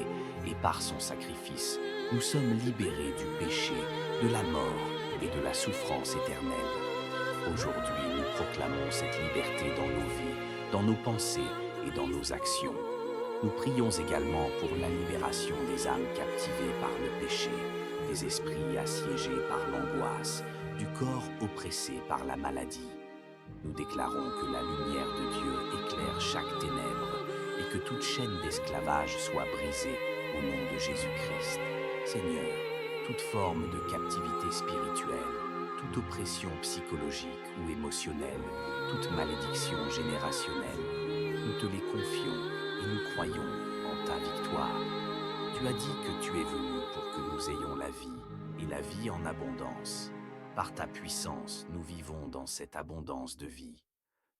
et par son sacrifice, nous sommes libérés du péché, de la mort et de la souffrance éternelle. Aujourd'hui, nous proclamons cette liberté dans nos vies, dans nos pensées et dans nos actions. Nous prions également pour la libération des âmes captivées par le péché, des esprits assiégés par l'angoisse, du corps oppressé par la maladie. Nous déclarons que la lumière de Dieu éclaire chaque ténèbre et que toute chaîne d'esclavage soit brisée au nom de Jésus-Christ. Seigneur, toute forme de captivité spirituelle, toute oppression psychologique ou émotionnelle, toute malédiction générationnelle, nous te les confions et nous croyons en ta victoire. Tu as dit que tu es venu pour que nous ayons la vie et la vie en abondance. Par ta puissance, nous vivons dans cette abondance de vie.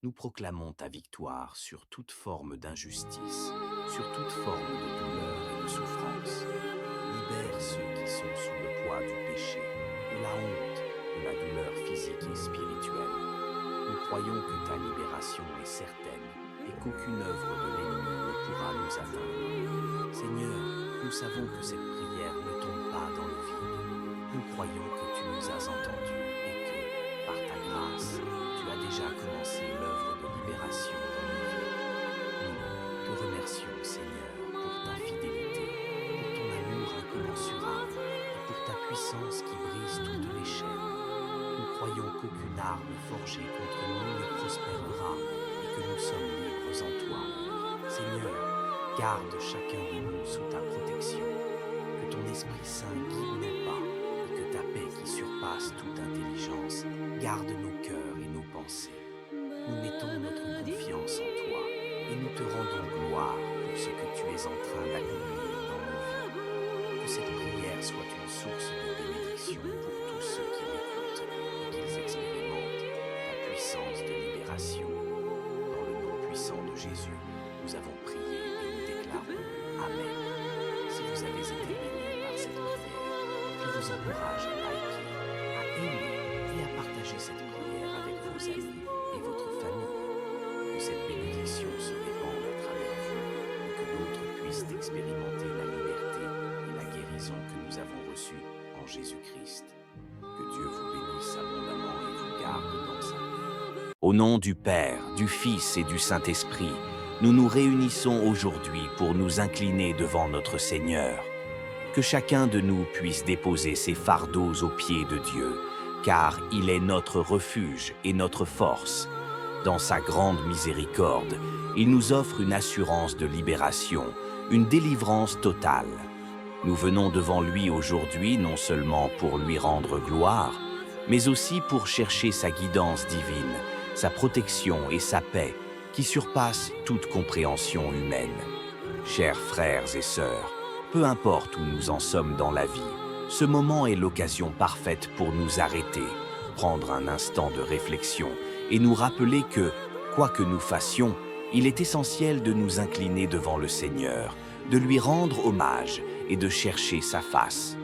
Nous proclamons ta victoire sur toute forme d'injustice, sur toute forme de douleur et de souffrance. Libère ceux qui sont sous le poids du péché, de la honte, de la douleur physique et spirituelle. Nous croyons que ta libération est certaine et qu'aucune œuvre de l'ennemi ne pourra nous atteindre. Seigneur, nous savons que cette prière ne tombe pas dans le vide. Nous croyons que tu nous as entendus et que, par ta grâce, tu as déjà commencé l'œuvre de libération dans nos vies. Nous te remercions, Seigneur, pour ta fidélité, pour ton amour incommensurable et pour ta puissance qui brise toutes les chaînes. Nous croyons qu'aucune arme forgée contre nous ne prospérera et que nous sommes libres en toi. Seigneur, garde chacun de nous sous ta protection, que ton Esprit Saint guide nos pas et que ta paix qui surpasse toute intelligence garde nos cœurs et nos pensées. Nous mettons notre confiance en toi et nous te rendons gloire pour ce que tu es en train d'accomplir dans nos vies. Que cette prière soit une source de bénédiction pour tous ceux qui l'écoutent et qu'ils expérimentent ta puissance de libération. Dans le nom puissant de Jésus, nous avons prié et nous déclarons Amen. Si vous avez été bénis par cette prière, je vous encourage à liker, à aimer et à partager cette prière avec vos amis et votre famille. Que cette bénédiction se répande à travers vous et que d'autres puissent expérimenter la liberté et la guérison que nous avons reçue en Jésus-Christ. Que Dieu vous bénisse abondamment et vous garde dans sa paix. Au nom du Père, du Fils et du Saint-Esprit, nous nous réunissons aujourd'hui pour nous incliner devant notre Seigneur. Que chacun de nous puisse déposer ses fardeaux aux pieds de Dieu, car il est notre refuge et notre force. Dans sa grande miséricorde, il nous offre une assurance de libération, une délivrance totale. Nous venons devant lui aujourd'hui non seulement pour lui rendre gloire, mais aussi pour chercher sa guidance divine, sa protection et sa paix qui surpassent toute compréhension humaine. Chers frères et sœurs, peu importe où nous en sommes dans la vie, ce moment est l'occasion parfaite pour nous arrêter, prendre un instant de réflexion et nous rappeler que, quoi que nous fassions, il est essentiel de nous incliner devant le Seigneur, de lui rendre hommage et de chercher sa face.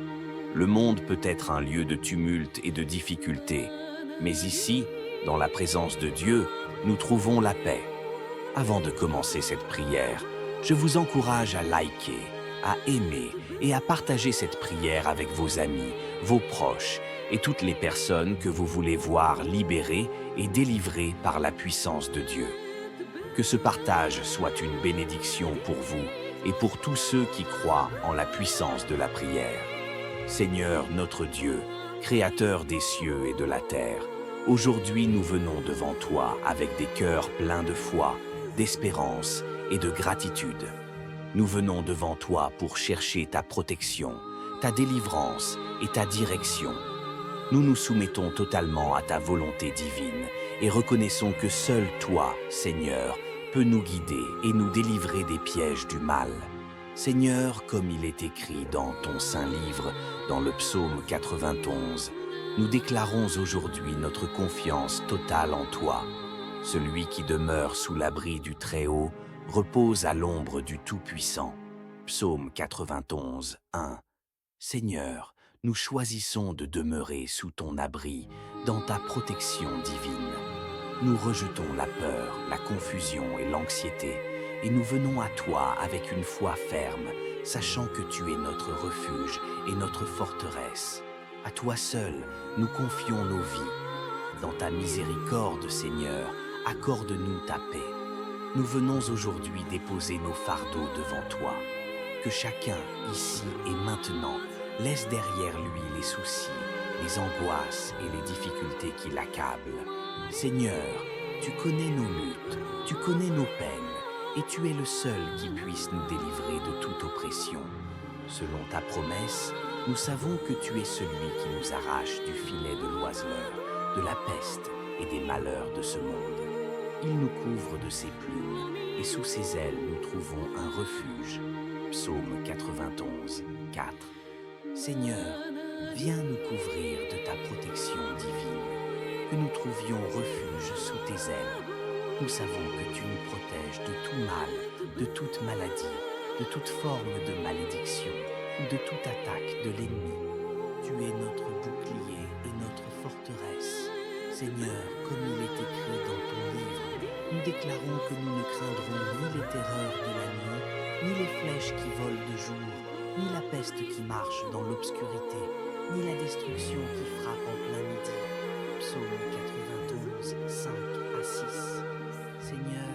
Le monde peut être un lieu de tumulte et de difficulté, mais ici, dans la présence de Dieu, nous trouvons la paix. Avant de commencer cette prière, je vous encourage à liker, à aimer et à partager cette prière avec vos amis, vos proches et toutes les personnes que vous voulez voir libérées et délivrées par la puissance de Dieu. Que ce partage soit une bénédiction pour vous et pour tous ceux qui croient en la puissance de la prière. Seigneur notre Dieu, Créateur des cieux et de la terre, aujourd'hui nous venons devant toi avec des cœurs pleins de foi, d'espérance et de gratitude. Nous venons devant toi pour chercher ta protection, ta délivrance et ta direction. Nous nous soumettons totalement à ta volonté divine et reconnaissons que seul toi, Seigneur, peux nous guider et nous délivrer des pièges du mal. Seigneur, comme il est écrit dans ton saint livre, dans le psaume 91, nous déclarons aujourd'hui notre confiance totale en toi. Celui qui demeure sous l'abri du Très-Haut repose à l'ombre du Tout-Puissant. Psaume 91, 1. Seigneur, nous choisissons de demeurer sous ton abri, dans ta protection divine. Nous rejetons la peur, la confusion et l'anxiété, et nous venons à toi avec une foi ferme, sachant que tu es notre refuge et notre forteresse. À toi seul, nous confions nos vies. Dans ta miséricorde, Seigneur, accorde-nous ta paix. Nous venons aujourd'hui déposer nos fardeaux devant toi. Que chacun, ici et maintenant, laisse derrière lui les soucis, les angoisses et les difficultés qui l'accablent. Seigneur, tu connais nos luttes, tu connais nos peines, et tu es le seul qui puisse nous délivrer de toute oppression. Selon ta promesse, nous savons que tu es celui qui nous arrache du filet de l'oiseleur, de la peste et des malheurs de ce monde. Il nous couvre de ses plumes, et sous ses ailes nous trouvons un refuge. Psaume 91, 4. Seigneur, viens nous couvrir de ta protection divine, que nous trouvions refuge sous tes ailes. Nous savons que tu nous protèges de tout mal, de toute maladie, de toute forme de malédiction ou de toute attaque de l'ennemi. Tu es notre bouclier et notre forteresse. Seigneur, comme il est écrit dans ton livre, nous déclarons que nous ne craindrons ni les terreurs de la nuit, ni les flèches qui volent de jour, ni la peste qui marche dans l'obscurité, ni la destruction qui frappe en plein midi. Psaume 92, 5 à 6. Seigneur,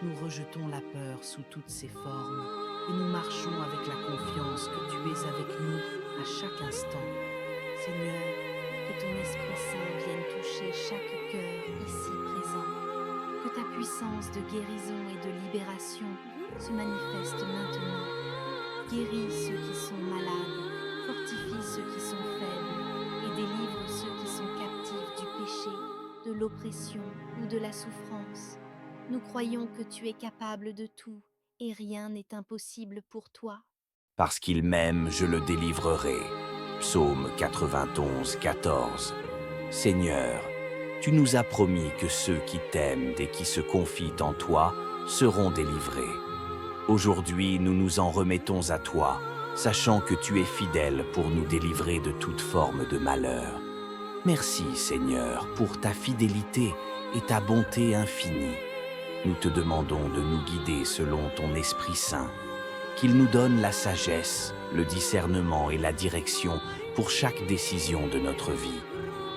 nous rejetons la peur sous toutes ses formes et nous marchons avec la confiance que tu es avec nous à chaque instant. Seigneur, que ton Esprit Saint vienne toucher chaque cœur ici présent. Que ta puissance de guérison et de libération se manifeste maintenant. Guéris ceux qui sont malades, fortifie ceux qui sont faibles et délivre ceux qui sont captifs du péché, de l'oppression ou de la souffrance. Nous croyons que tu es capable de tout et rien n'est impossible pour toi. Parce qu'il m'aime, je le délivrerai. Psaume 91, 14. Seigneur, tu nous as promis que ceux qui t'aiment et qui se confient en toi seront délivrés. Aujourd'hui, nous nous en remettons à toi, sachant que tu es fidèle pour nous délivrer de toute forme de malheur. Merci, Seigneur, pour ta fidélité et ta bonté infinie. Nous te demandons de nous guider selon ton Esprit Saint, qu'il nous donne la sagesse, le discernement et la direction pour chaque décision de notre vie.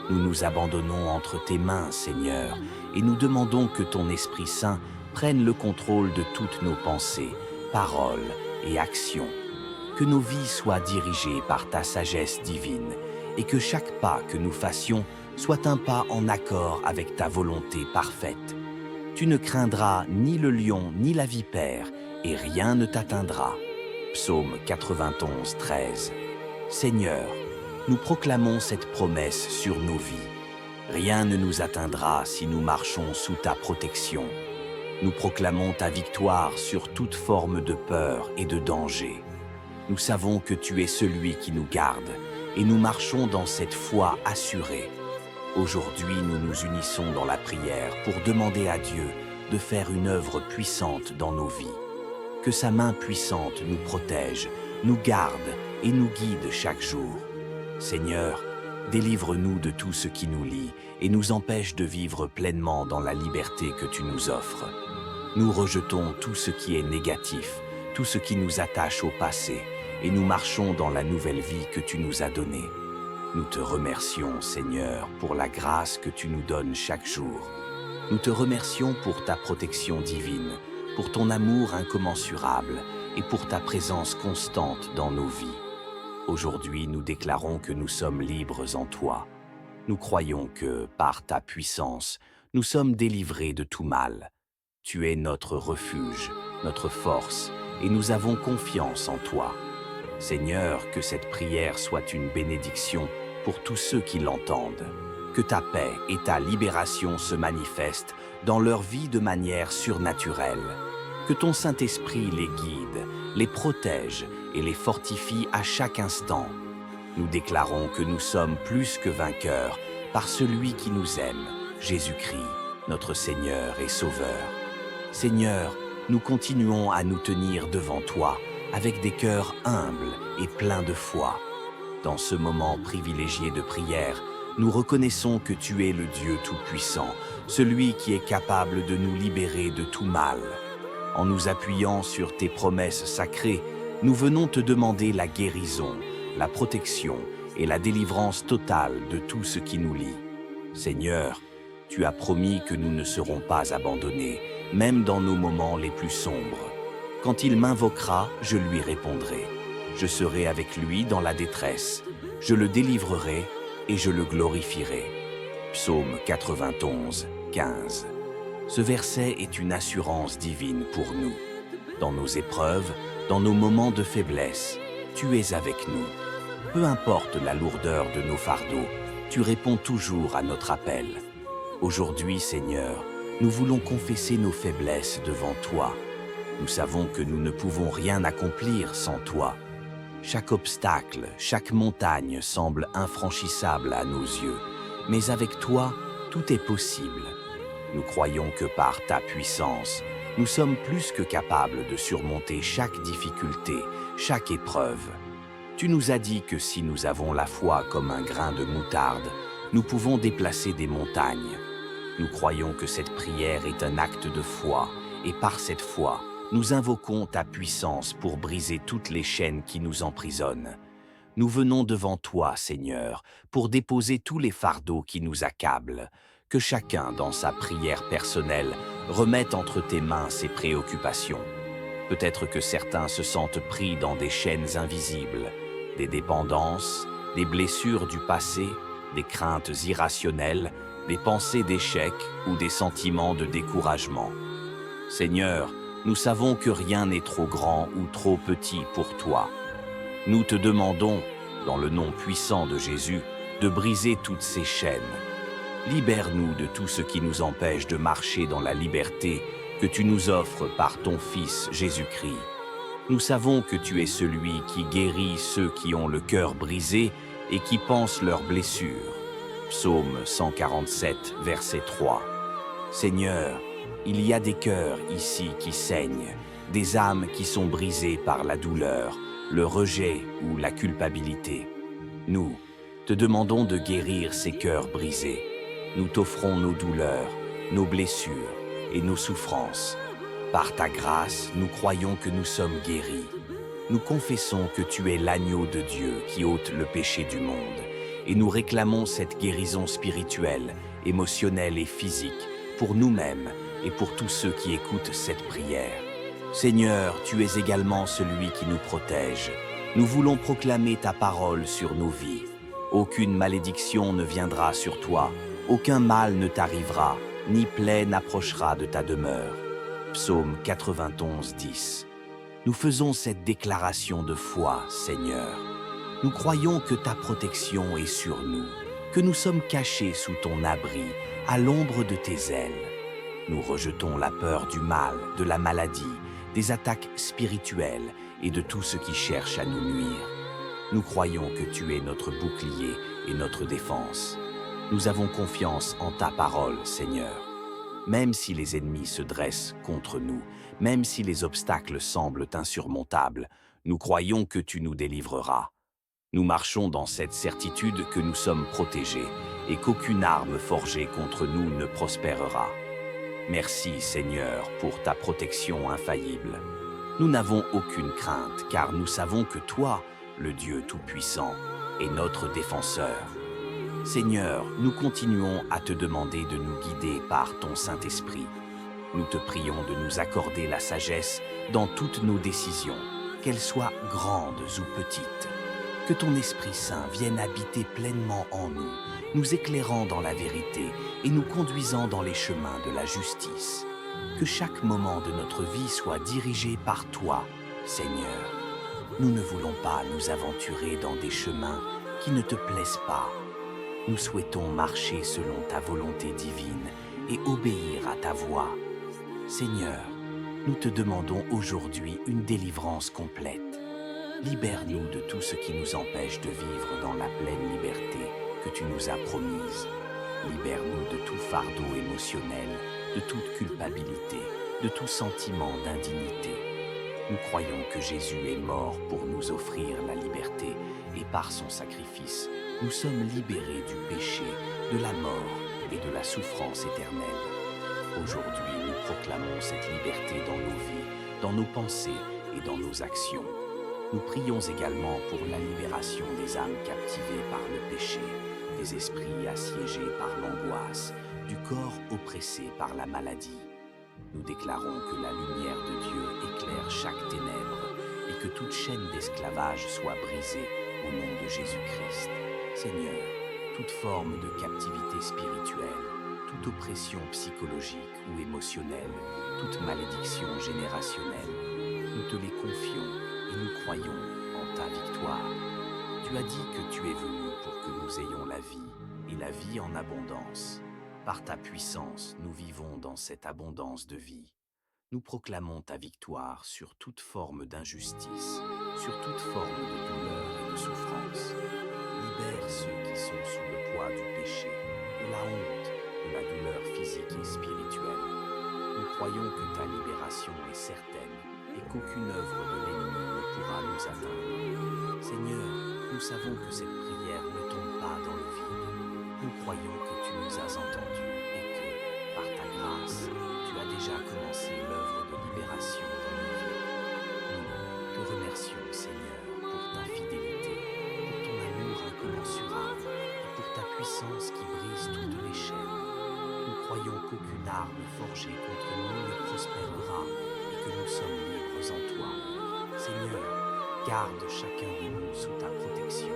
Nous nous abandonnons entre tes mains, Seigneur, et nous demandons que ton Esprit Saint prenne le contrôle de toutes nos pensées, paroles et actions. Que nos vies soient dirigées par ta sagesse divine et que chaque pas que nous fassions soit un pas en accord avec ta volonté parfaite. Tu ne craindras ni le lion ni la vipère, et rien ne t'atteindra. Psaume 91, 13. Seigneur, nous proclamons cette promesse sur nos vies. Rien ne nous atteindra si nous marchons sous ta protection. Nous proclamons ta victoire sur toute forme de peur et de danger. Nous savons que tu es celui qui nous garde, et nous marchons dans cette foi assurée. Aujourd'hui, nous nous unissons dans la prière pour demander à Dieu de faire une œuvre puissante dans nos vies. Que sa main puissante nous protège, nous garde et nous guide chaque jour. Seigneur, délivre-nous de tout ce qui nous lie et nous empêche de vivre pleinement dans la liberté que tu nous offres. Nous rejetons tout ce qui est négatif, tout ce qui nous attache au passé, et nous marchons dans la nouvelle vie que tu nous as donnée. Nous te remercions, Seigneur, pour la grâce que tu nous donnes chaque jour. Nous te remercions pour ta protection divine, pour ton amour incommensurable et pour ta présence constante dans nos vies. Aujourd'hui, nous déclarons que nous sommes libres en toi. Nous croyons que, par ta puissance, nous sommes délivrés de tout mal. Tu es notre refuge, notre force, et nous avons confiance en toi. Seigneur, que cette prière soit une bénédiction pour tous ceux qui l'entendent. Que ta paix et ta libération se manifestent dans leur vie de manière surnaturelle. Que ton Saint-Esprit les guide, les protège et les fortifie à chaque instant. Nous déclarons que nous sommes plus que vainqueurs par celui qui nous aime, Jésus-Christ, notre Seigneur et Sauveur. Seigneur, nous continuons à nous tenir devant toi avec des cœurs humbles et pleins de foi. Dans ce moment privilégié de prière, nous reconnaissons que tu es le Dieu Tout-Puissant, celui qui est capable de nous libérer de tout mal. En nous appuyant sur tes promesses sacrées, nous venons te demander la guérison, la protection et la délivrance totale de tout ce qui nous lie. Seigneur, tu as promis que nous ne serons pas abandonnés, même dans nos moments les plus sombres. Quand il m'invoquera, je lui répondrai. Je serai avec lui dans la détresse. Je le délivrerai et je le glorifierai. Psaume 91, 15. Ce verset est une assurance divine pour nous. Dans nos épreuves, dans nos moments de faiblesse, tu es avec nous. Peu importe la lourdeur de nos fardeaux, tu réponds toujours à notre appel. Aujourd'hui, Seigneur, nous voulons confesser nos faiblesses devant toi. Nous savons que nous ne pouvons rien accomplir sans toi. Chaque obstacle, chaque montagne semble infranchissable à nos yeux, mais avec toi, tout est possible. Nous croyons que par ta puissance, nous sommes plus que capables de surmonter chaque difficulté, chaque épreuve. Tu nous as dit que si nous avons la foi comme un grain de moutarde, nous pouvons déplacer des montagnes. Nous croyons que cette prière est un acte de foi, et par cette foi, nous invoquons ta puissance pour briser toutes les chaînes qui nous emprisonnent. Nous venons devant toi, Seigneur, pour déposer tous les fardeaux qui nous accablent. Que chacun, dans sa prière personnelle, remette entre tes mains ses préoccupations. Peut-être que certains se sentent pris dans des chaînes invisibles, des dépendances, des blessures du passé, des craintes irrationnelles, des pensées d'échec ou des sentiments de découragement. Seigneur, nous savons que rien n'est trop grand ou trop petit pour toi. Nous te demandons, dans le nom puissant de Jésus, de briser toutes ces chaînes. Libère-nous de tout ce qui nous empêche de marcher dans la liberté que tu nous offres par ton Fils Jésus-Christ. Nous savons que tu es celui qui guérit ceux qui ont le cœur brisé et qui pansent leurs blessures. Psaume 147, verset 3. Seigneur, il y a des cœurs ici qui saignent, des âmes qui sont brisées par la douleur, le rejet ou la culpabilité. Nous te demandons de guérir ces cœurs brisés. Nous t'offrons nos douleurs, nos blessures et nos souffrances. Par ta grâce, nous croyons que nous sommes guéris. Nous confessons que tu es l'agneau de Dieu qui ôte le péché du monde, et nous réclamons cette guérison spirituelle, émotionnelle et physique pour nous-mêmes et pour tous ceux qui écoutent cette prière. Seigneur, tu es également celui qui nous protège. Nous voulons proclamer ta parole sur nos vies. Aucune malédiction ne viendra sur toi, aucun mal ne t'arrivera, ni plaie n'approchera de ta demeure. Psaume 91, 10. Nous faisons cette déclaration de foi, Seigneur. Nous croyons que ta protection est sur nous, que nous sommes cachés sous ton abri, à l'ombre de tes ailes. Nous rejetons la peur du mal, de la maladie, des attaques spirituelles et de tout ce qui cherche à nous nuire. Nous croyons que tu es notre bouclier et notre défense. Nous avons confiance en ta parole, Seigneur. Même si les ennemis se dressent contre nous, même si les obstacles semblent insurmontables, nous croyons que tu nous délivreras. Nous marchons dans cette certitude que nous sommes protégés et qu'aucune arme forgée contre nous ne prospérera. Merci, Seigneur, pour ta protection infaillible. Nous n'avons aucune crainte, car nous savons que toi, le Dieu Tout-Puissant, est notre défenseur. Seigneur, nous continuons à te demander de nous guider par ton Saint-Esprit. Nous te prions de nous accorder la sagesse dans toutes nos décisions, qu'elles soient grandes ou petites. Que ton Esprit Saint vienne habiter pleinement en nous, nous éclairant dans la vérité et nous conduisant dans les chemins de la justice. Que chaque moment de notre vie soit dirigé par toi, Seigneur. Nous ne voulons pas nous aventurer dans des chemins qui ne te plaisent pas. Nous souhaitons marcher selon ta volonté divine et obéir à ta voix. Seigneur, nous te demandons aujourd'hui une délivrance complète. Libère-nous de tout ce qui nous empêche de vivre dans la pleine liberté que tu nous as promise. Libère-nous de tout fardeau émotionnel, de toute culpabilité, de tout sentiment d'indignité. Nous croyons que Jésus est mort pour nous offrir la liberté et par son sacrifice, nous sommes libérés du péché, de la mort et de la souffrance éternelle. Aujourd'hui, nous proclamons cette liberté dans nos vies, dans nos pensées et dans nos actions. Nous prions également pour la libération des âmes captivées par le péché, des esprits assiégés par l'angoisse, du corps oppressé par la maladie. Nous déclarons que la lumière de Dieu éclaire chaque ténèbre et que toute chaîne d'esclavage soit brisée au nom de Jésus-Christ. Seigneur, toute forme de captivité spirituelle, toute oppression psychologique ou émotionnelle, toute malédiction générationnelle, nous te les confions et nous croyons en ta victoire. Tu as dit que tu es venu pour que nous ayons la vie et la vie en abondance. Par ta puissance, nous vivons dans cette abondance de vie. Nous proclamons ta victoire sur toute forme d'injustice, sur toute forme de douleur et de souffrance. Libère ceux qui sont sous le poids du péché, de la honte, de la douleur physique et spirituelle. Nous croyons que ta libération est certaine et qu'aucune œuvre de l'ennemi ne pourra nous atteindre. Seigneur, nous savons que cette prière ne tombe pas dans le vide. Nous croyons que tu nous as entendus et que, par ta grâce, tu as déjà commencé l'œuvre de libération dans nos vies. Nous te remercions, Seigneur, pour ta fidélité, pour ton amour incommensurable et pour ta puissance qui brise toutes les chaînes. Nous croyons qu'aucune arme forgée contre nous ne prospérera et que nous sommes libres en toi. Seigneur, garde chacun de nous sous ta protection,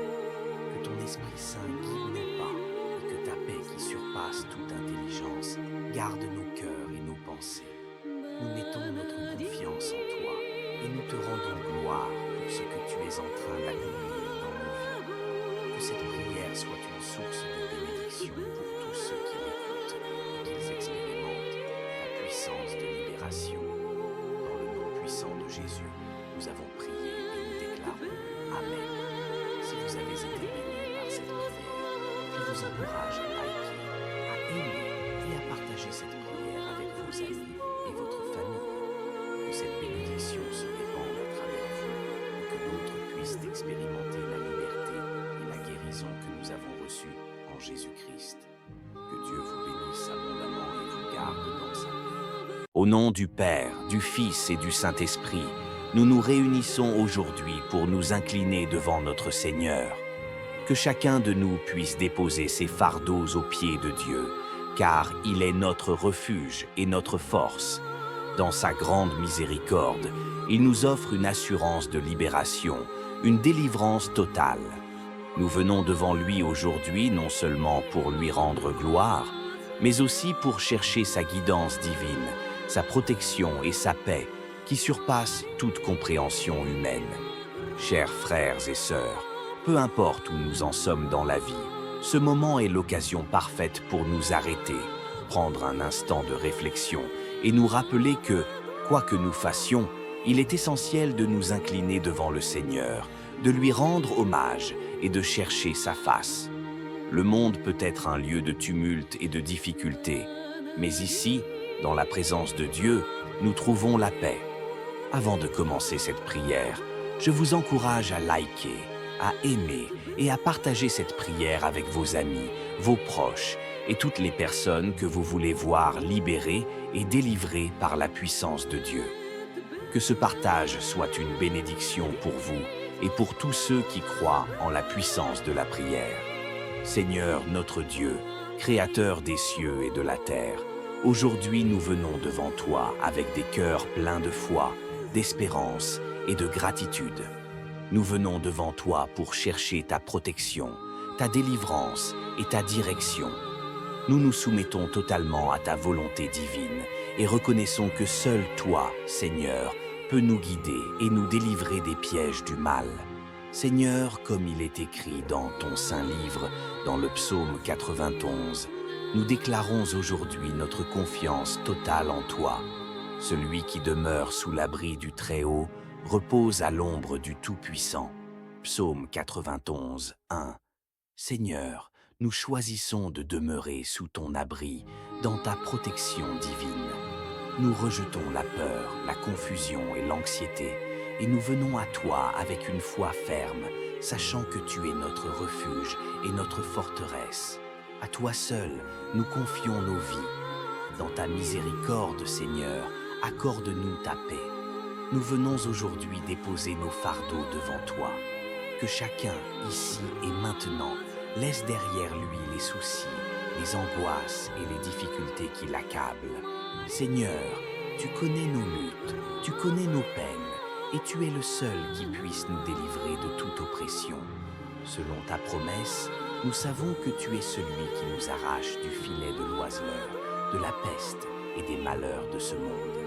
que ton Esprit Saint guide nos pas et que ta paix qui surpasse toute intelligence garde nos cœurs et nos pensées. Nous mettons notre confiance en toi et nous te rendons gloire pour ce que tu es en train d'accomplir dans nos vies. Que cette prière soit une source de bénédiction pour tous ceux qui l'écoutent et qu'ils expérimentent ta puissance de libération. Dans le nom puissant de Jésus, nous avons prié et nous déclarons Amen. Si vous avez été bénis par cette prière, je vous encourage à liker, à aimer et à partager cette prière avec vos amis et votre famille. Que cette bénédiction se répande à travers vous et que d'autres puissent expérimenter la liberté et la guérison que nous avons reçue en Jésus-Christ. Que Dieu vous bénisse abondamment et vous garde dans sa paix. Au nom du Père, du Fils et du Saint-Esprit, nous nous réunissons aujourd'hui pour nous incliner devant notre Seigneur. Que chacun de nous puisse déposer ses fardeaux aux pieds de Dieu, car il est notre refuge et notre force. Dans sa grande miséricorde, il nous offre une assurance de libération, une délivrance totale. Nous venons devant lui aujourd'hui non seulement pour lui rendre gloire, mais aussi pour chercher sa guidance divine, sa protection et sa paix, qui surpasse toute compréhension humaine. Chers frères et sœurs, peu importe où nous en sommes dans la vie, Ce moment est l'occasion parfaite pour nous arrêter, prendre un instant de réflexion et nous rappeler que, quoi que nous fassions, il est essentiel de nous incliner devant le Seigneur, de lui rendre hommage et de chercher sa face. Le monde peut être un lieu de tumulte et de difficulté, mais ici, dans la présence de Dieu, nous trouvons la paix. Avant de commencer cette prière, je vous encourage à liker, à aimer et à partager cette prière avec vos amis, vos proches et toutes les personnes que vous voulez voir libérées et délivrées par la puissance de Dieu. Que ce partage soit une bénédiction pour vous et pour tous ceux qui croient en la puissance de la prière. Seigneur notre Dieu, Créateur des cieux et de la terre, aujourd'hui nous venons devant toi avec des cœurs pleins de foi, d'espérance et de gratitude. Nous venons devant toi pour chercher ta protection, ta délivrance et ta direction. Nous nous soumettons totalement à ta volonté divine et reconnaissons que seul toi, Seigneur, peux nous guider et nous délivrer des pièges du mal. Seigneur, comme il est écrit dans ton saint livre, dans le psaume 91, nous déclarons aujourd'hui notre confiance totale en toi. Celui qui demeure sous l'abri du Très-Haut repose à l'ombre du Tout-Puissant. Psaume 91, 1. Seigneur, nous choisissons de demeurer sous ton abri, dans ta protection divine. Nous rejetons la peur, la confusion et l'anxiété, et nous venons à toi avec une foi ferme, sachant que tu es notre refuge et notre forteresse. À toi seul, nous confions nos vies. Dans ta miséricorde, Seigneur, accorde-nous ta paix. Nous venons aujourd'hui déposer nos fardeaux devant toi. Que chacun, ici et maintenant, laisse derrière lui les soucis, les angoisses et les difficultés qui l'accablent. Seigneur, tu connais nos luttes, tu connais nos peines, et tu es le seul qui puisse nous délivrer de toute oppression. Selon ta promesse, nous savons que tu es celui qui nous arrache du filet de l'oiseleur, de la peste et des malheurs de ce monde.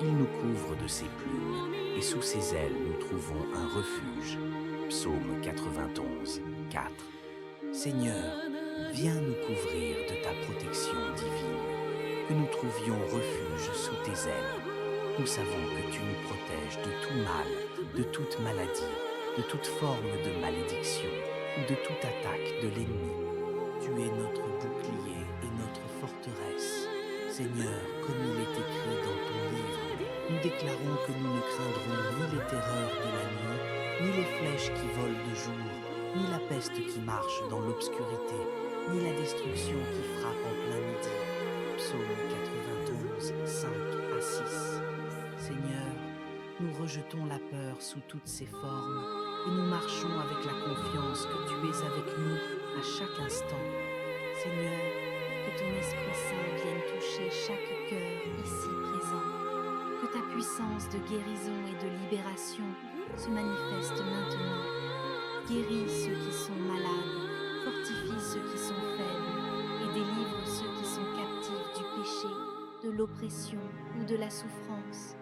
Il nous couvre de ses plumes, et sous ses ailes nous trouvons un refuge. Psaume 91, 4. Seigneur, viens nous couvrir de ta protection divine, que nous trouvions refuge sous tes ailes. Nous savons que tu nous protèges de tout mal, de toute maladie, de toute forme de malédiction ou de toute attaque de l'ennemi. Tu es notre bouclier et notre forteresse. Seigneur, comme il est écrit dans ton livre, nous déclarons que nous ne craindrons ni les terreurs de la nuit, ni les flèches qui volent de jour, ni la peste qui marche dans l'obscurité, ni la destruction qui frappe en plein midi. Psaume 92, 5 à 6. Seigneur, nous rejetons la peur sous toutes ses formes et nous marchons avec la confiance que tu es avec nous à chaque instant. Seigneur, que ton Esprit Saint vienne toucher chaque cœur ici présent. Que ta puissance de guérison et de libération se manifeste maintenant. Guéris ceux qui sont malades, fortifie ceux qui sont faibles et délivre ceux qui sont captifs du péché, de l'oppression ou de la souffrance.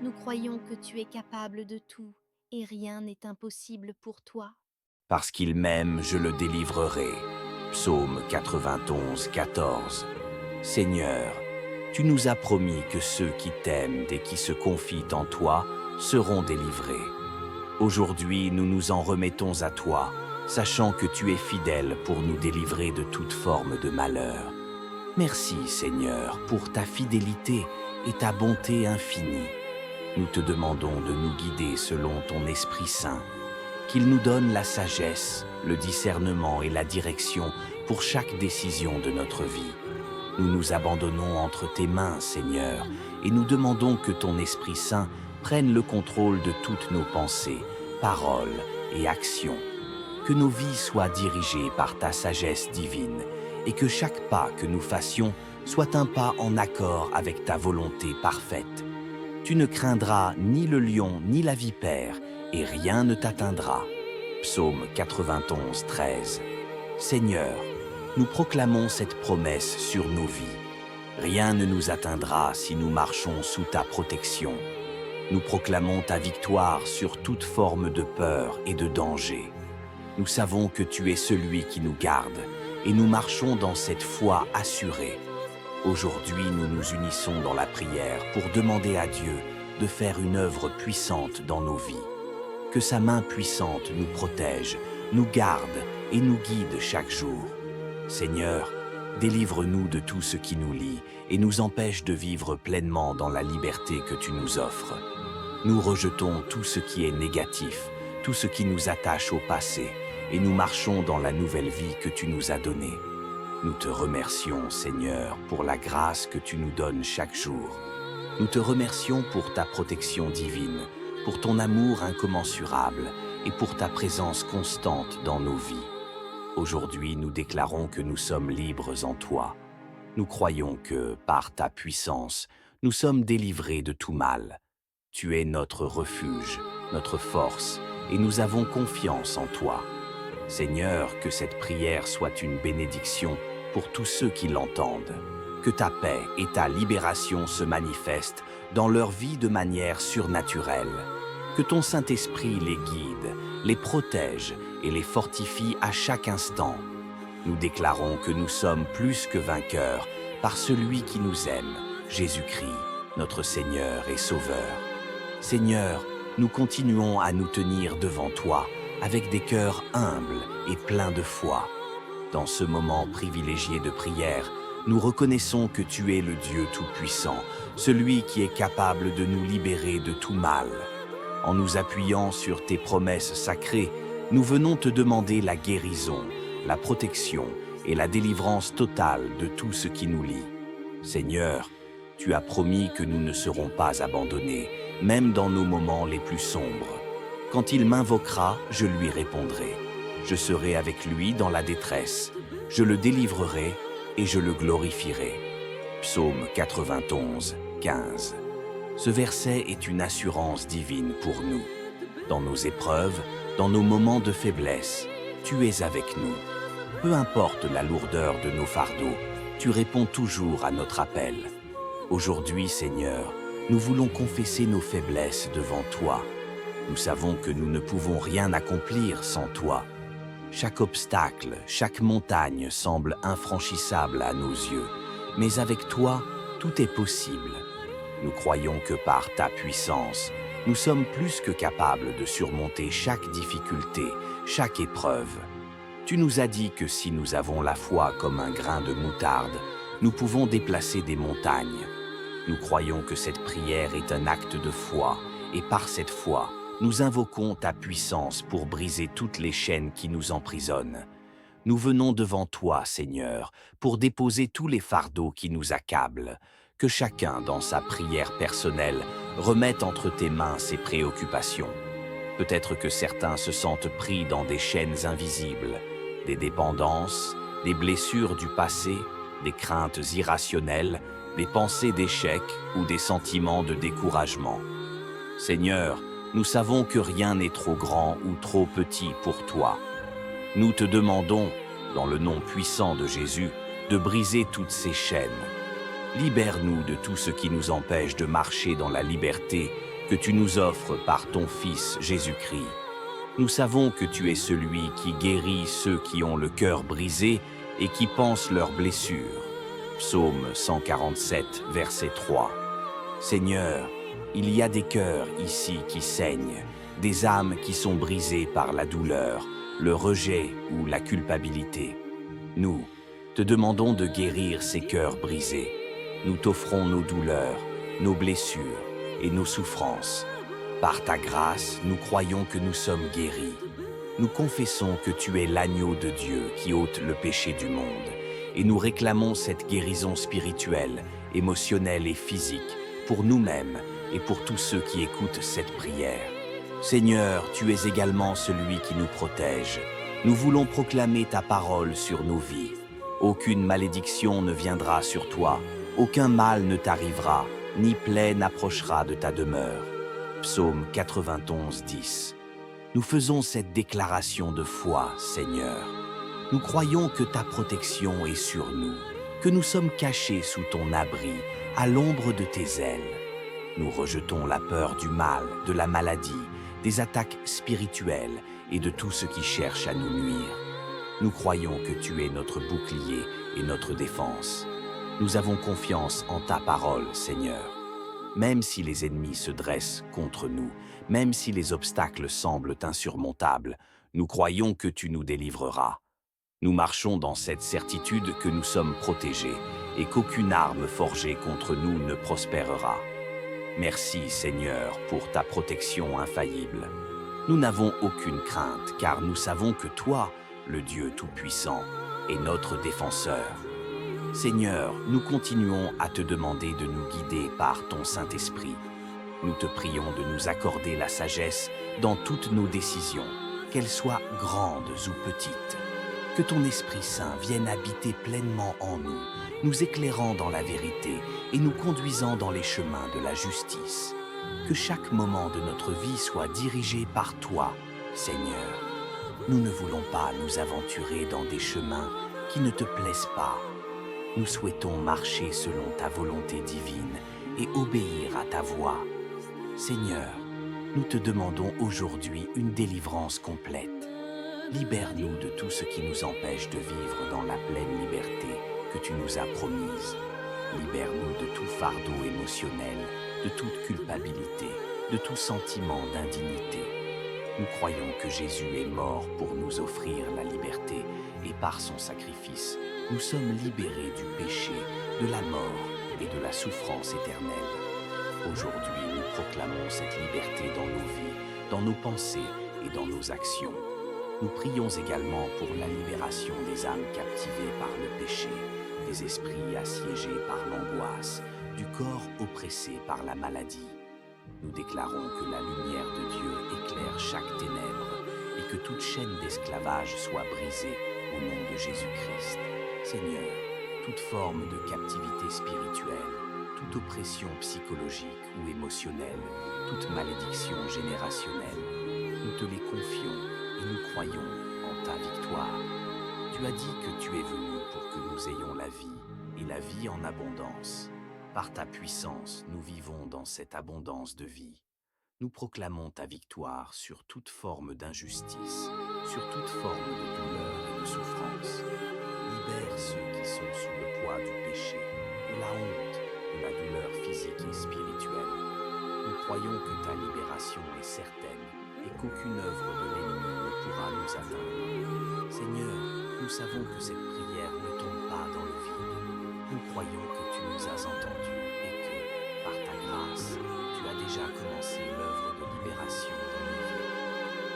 Nous croyons que tu es capable de tout et rien n'est impossible pour toi. Parce qu'il m'aime, je le délivrerai. Psaume 91, 14. Seigneur, tu nous as promis que ceux qui t'aiment et qui se confient en toi seront délivrés. Aujourd'hui, nous nous en remettons à toi, sachant que tu es fidèle pour nous délivrer de toute forme de malheur. Merci, Seigneur, pour ta fidélité et ta bonté infinie. Nous te demandons de nous guider selon ton Esprit Saint, qu'il nous donne la sagesse, le discernement et la direction pour chaque décision de notre vie. Nous nous abandonnons entre tes mains, Seigneur, et nous demandons que ton Esprit Saint prenne le contrôle de toutes nos pensées, paroles et actions. Que nos vies soient dirigées par ta sagesse divine et que chaque pas que nous fassions soit un pas en accord avec ta volonté parfaite. Tu ne craindras ni le lion ni la vipère, et rien ne t'atteindra. Psaume 91, 13. Seigneur, nous proclamons cette promesse sur nos vies. Rien ne nous atteindra si nous marchons sous ta protection. Nous proclamons ta victoire sur toute forme de peur et de danger. Nous savons que tu es celui qui nous garde et nous marchons dans cette foi assurée. Aujourd'hui, nous nous unissons dans la prière pour demander à Dieu de faire une œuvre puissante dans nos vies. Que sa main puissante nous protège, nous garde et nous guide chaque jour. Seigneur, délivre-nous de tout ce qui nous lie et nous empêche de vivre pleinement dans la liberté que tu nous offres. Nous rejetons tout ce qui est négatif, tout ce qui nous attache au passé, et nous marchons dans la nouvelle vie que tu nous as donnée. Nous te remercions, Seigneur, pour la grâce que tu nous donnes chaque jour. Nous te remercions pour ta protection divine, pour ton amour incommensurable et pour ta présence constante dans nos vies. Aujourd'hui, nous déclarons que nous sommes libres en toi. Nous croyons que, par ta puissance, nous sommes délivrés de tout mal. Tu es notre refuge, notre force, et nous avons confiance en toi. Seigneur, que cette prière soit une bénédiction pour tous ceux qui l'entendent. Que ta paix et ta libération se manifestent dans leur vie de manière surnaturelle. Que ton Saint-Esprit les guide, les protège et les fortifie à chaque instant. Nous déclarons que nous sommes plus que vainqueurs par celui qui nous aime, Jésus-Christ, notre Seigneur et Sauveur. Seigneur, nous continuons à nous tenir devant toi avec des cœurs humbles et pleins de foi. Dans ce moment privilégié de prière, nous reconnaissons que tu es le Dieu Tout-Puissant, celui qui est capable de nous libérer de tout mal. En nous appuyant sur tes promesses sacrées, nous venons te demander la guérison, la protection et la délivrance totale de tout ce qui nous lie. Seigneur, tu as promis que nous ne serons pas abandonnés, même dans nos moments les plus sombres. Quand il m'invoquera, je lui répondrai. Je serai avec lui dans la détresse. Je le délivrerai et je le glorifierai. Psaume 91, 15. Ce verset est une assurance divine pour nous. Dans nos épreuves, dans nos moments de faiblesse, tu es avec nous. Peu importe la lourdeur de nos fardeaux, tu réponds toujours à notre appel. Aujourd'hui, Seigneur, nous voulons confesser nos faiblesses devant toi. Nous savons que nous ne pouvons rien accomplir sans toi. Chaque obstacle, chaque montagne semble infranchissable à nos yeux, mais avec toi, tout est possible. Nous croyons que par ta puissance, nous sommes plus que capables de surmonter chaque difficulté, chaque épreuve. Tu nous as dit que si nous avons la foi comme un grain de moutarde, nous pouvons déplacer des montagnes. Nous croyons que cette prière est un acte de foi, et par cette foi, nous invoquons ta puissance pour briser toutes les chaînes qui nous emprisonnent. Nous venons devant toi, Seigneur, pour déposer tous les fardeaux qui nous accablent. Que chacun, dans sa prière personnelle, remette entre tes mains ses préoccupations. Peut-être que certains se sentent pris dans des chaînes invisibles, des dépendances, des blessures du passé, des craintes irrationnelles, des pensées d'échec ou des sentiments de découragement. Seigneur, nous savons que rien n'est trop grand ou trop petit pour toi. Nous te demandons, dans le nom puissant de Jésus, de briser toutes ces chaînes. Libère-nous de tout ce qui nous empêche de marcher dans la liberté que tu nous offres par ton Fils Jésus-Christ. Nous savons que tu es celui qui guérit ceux qui ont le cœur brisé et qui pansent leurs blessures. Psaume 147, verset 3. Seigneur, il y a des cœurs ici qui saignent, des âmes qui sont brisées par la douleur, le rejet ou la culpabilité. Nous te demandons de guérir ces cœurs brisés. Nous t'offrons nos douleurs, nos blessures et nos souffrances. Par ta grâce, nous croyons que nous sommes guéris. Nous confessons que tu es l'agneau de Dieu qui ôte le péché du monde, et nous réclamons cette guérison spirituelle, émotionnelle et physique pour nous-mêmes et pour tous ceux qui écoutent cette prière. Seigneur, tu es également celui qui nous protège. Nous voulons proclamer ta parole sur nos vies. Aucune malédiction ne viendra sur toi, aucun mal ne t'arrivera, ni plaie n'approchera de ta demeure. Psaume 91, 10. Nous faisons cette déclaration de foi, Seigneur. Nous croyons que ta protection est sur nous, que nous sommes cachés sous ton abri, à l'ombre de tes ailes. Nous rejetons la peur du mal, de la maladie, des attaques spirituelles et de tout ce qui cherche à nous nuire. Nous croyons que tu es notre bouclier et notre défense. Nous avons confiance en ta parole, Seigneur. Même si les ennemis se dressent contre nous, même si les obstacles semblent insurmontables, nous croyons que tu nous délivreras. Nous marchons dans cette certitude que nous sommes protégés et qu'aucune arme forgée contre nous ne prospérera. Merci, Seigneur, pour ta protection infaillible. Nous n'avons aucune crainte, car nous savons que toi, le Dieu Tout-Puissant, est notre défenseur. Seigneur, nous continuons à te demander de nous guider par ton Saint-Esprit. Nous te prions de nous accorder la sagesse dans toutes nos décisions, qu'elles soient grandes ou petites. Que ton Esprit Saint vienne habiter pleinement en nous, nous éclairant dans la vérité et nous conduisant dans les chemins de la justice. Que chaque moment de notre vie soit dirigé par toi, Seigneur. Nous ne voulons pas nous aventurer dans des chemins qui ne te plaisent pas. Nous souhaitons marcher selon ta volonté divine et obéir à ta voix. Seigneur, nous te demandons aujourd'hui une délivrance complète. Libère-nous de tout ce qui nous empêche de vivre dans la pleine liberté que tu nous as promise. Libère-nous de tout fardeau émotionnel, de toute culpabilité, de tout sentiment d'indignité. Nous croyons que Jésus est mort pour nous offrir la liberté et par son sacrifice, nous sommes libérés du péché, de la mort et de la souffrance éternelle. Aujourd'hui, nous proclamons cette liberté dans nos vies, dans nos pensées et dans nos actions. Nous prions également pour la libération des âmes captivées par le péché, des esprits assiégés par l'angoisse, du corps oppressé par la maladie. Nous déclarons que la lumière de Dieu éclaire chaque ténèbre et que toute chaîne d'esclavage soit brisée au nom de Jésus-Christ. Seigneur, toute forme de captivité spirituelle, toute oppression psychologique ou émotionnelle, toute malédiction générationnelle, nous te les confions et nous croyons en ta victoire. Tu as dit que tu es venu pour que nous ayons la vie et la vie en abondance. Par ta puissance, nous vivons dans cette abondance de vie. Nous proclamons ta victoire sur toute forme d'injustice, sur toute forme de douleur et de souffrance. Libère ceux qui sont sous le poids du péché, de la honte, de la douleur physique et spirituelle. Nous croyons que ta libération est certaine et qu'aucune œuvre de l'ennemi ne pourra nous atteindre. Seigneur, nous savons que cette prière ne tombe pas dans le vide. Nous croyons que tu nous as entendus et que, par ta grâce, tu as déjà commencé l'œuvre de libération dans nos vies.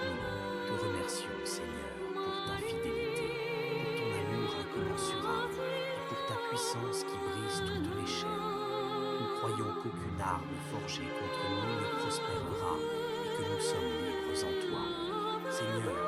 Nous te remercions, Seigneur, pour ta fidélité, pour ton amour incommensurable et pour ta puissance qui brise toutes les chaînes. Nous croyons qu'aucune arme forgée contre nous ne prospérera et que nous sommes libres en toi. Seigneur,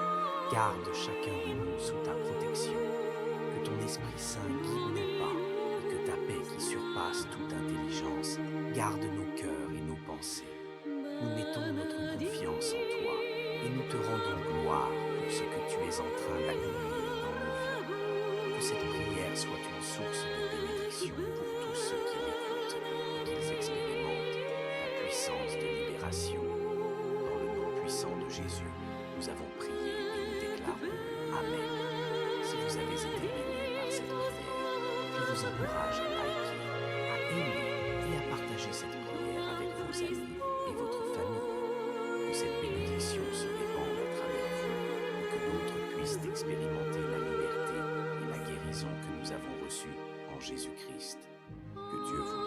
garde chacun de nous sous ta protection, que ton Esprit Saint guide nos pas et que ta paix qui surpasse toute intelligence garde nos cœurs et nos pensées. Nous mettons notre confiance en toi et nous te rendons gloire pour ce que tu es en train d'accomplir dans nos vies. Que cette prière soit une source de bénédiction pour tous ceux qui l'écoutent et qu'ils expérimentent ta puissance de libération. Dans le nom puissant de Jésus, nous avons prié et nous déclarons Amen. Si vous avez été bénis par cette prière, je vous encourage à liker, à aimer et à partager cette prière avec vos amis et votre famille. Que cette bénédiction se répande à travers vous et que d'autres puissent expérimenter la liberté et la guérison que nous avons reçue en Jésus-Christ. Que Dieu vous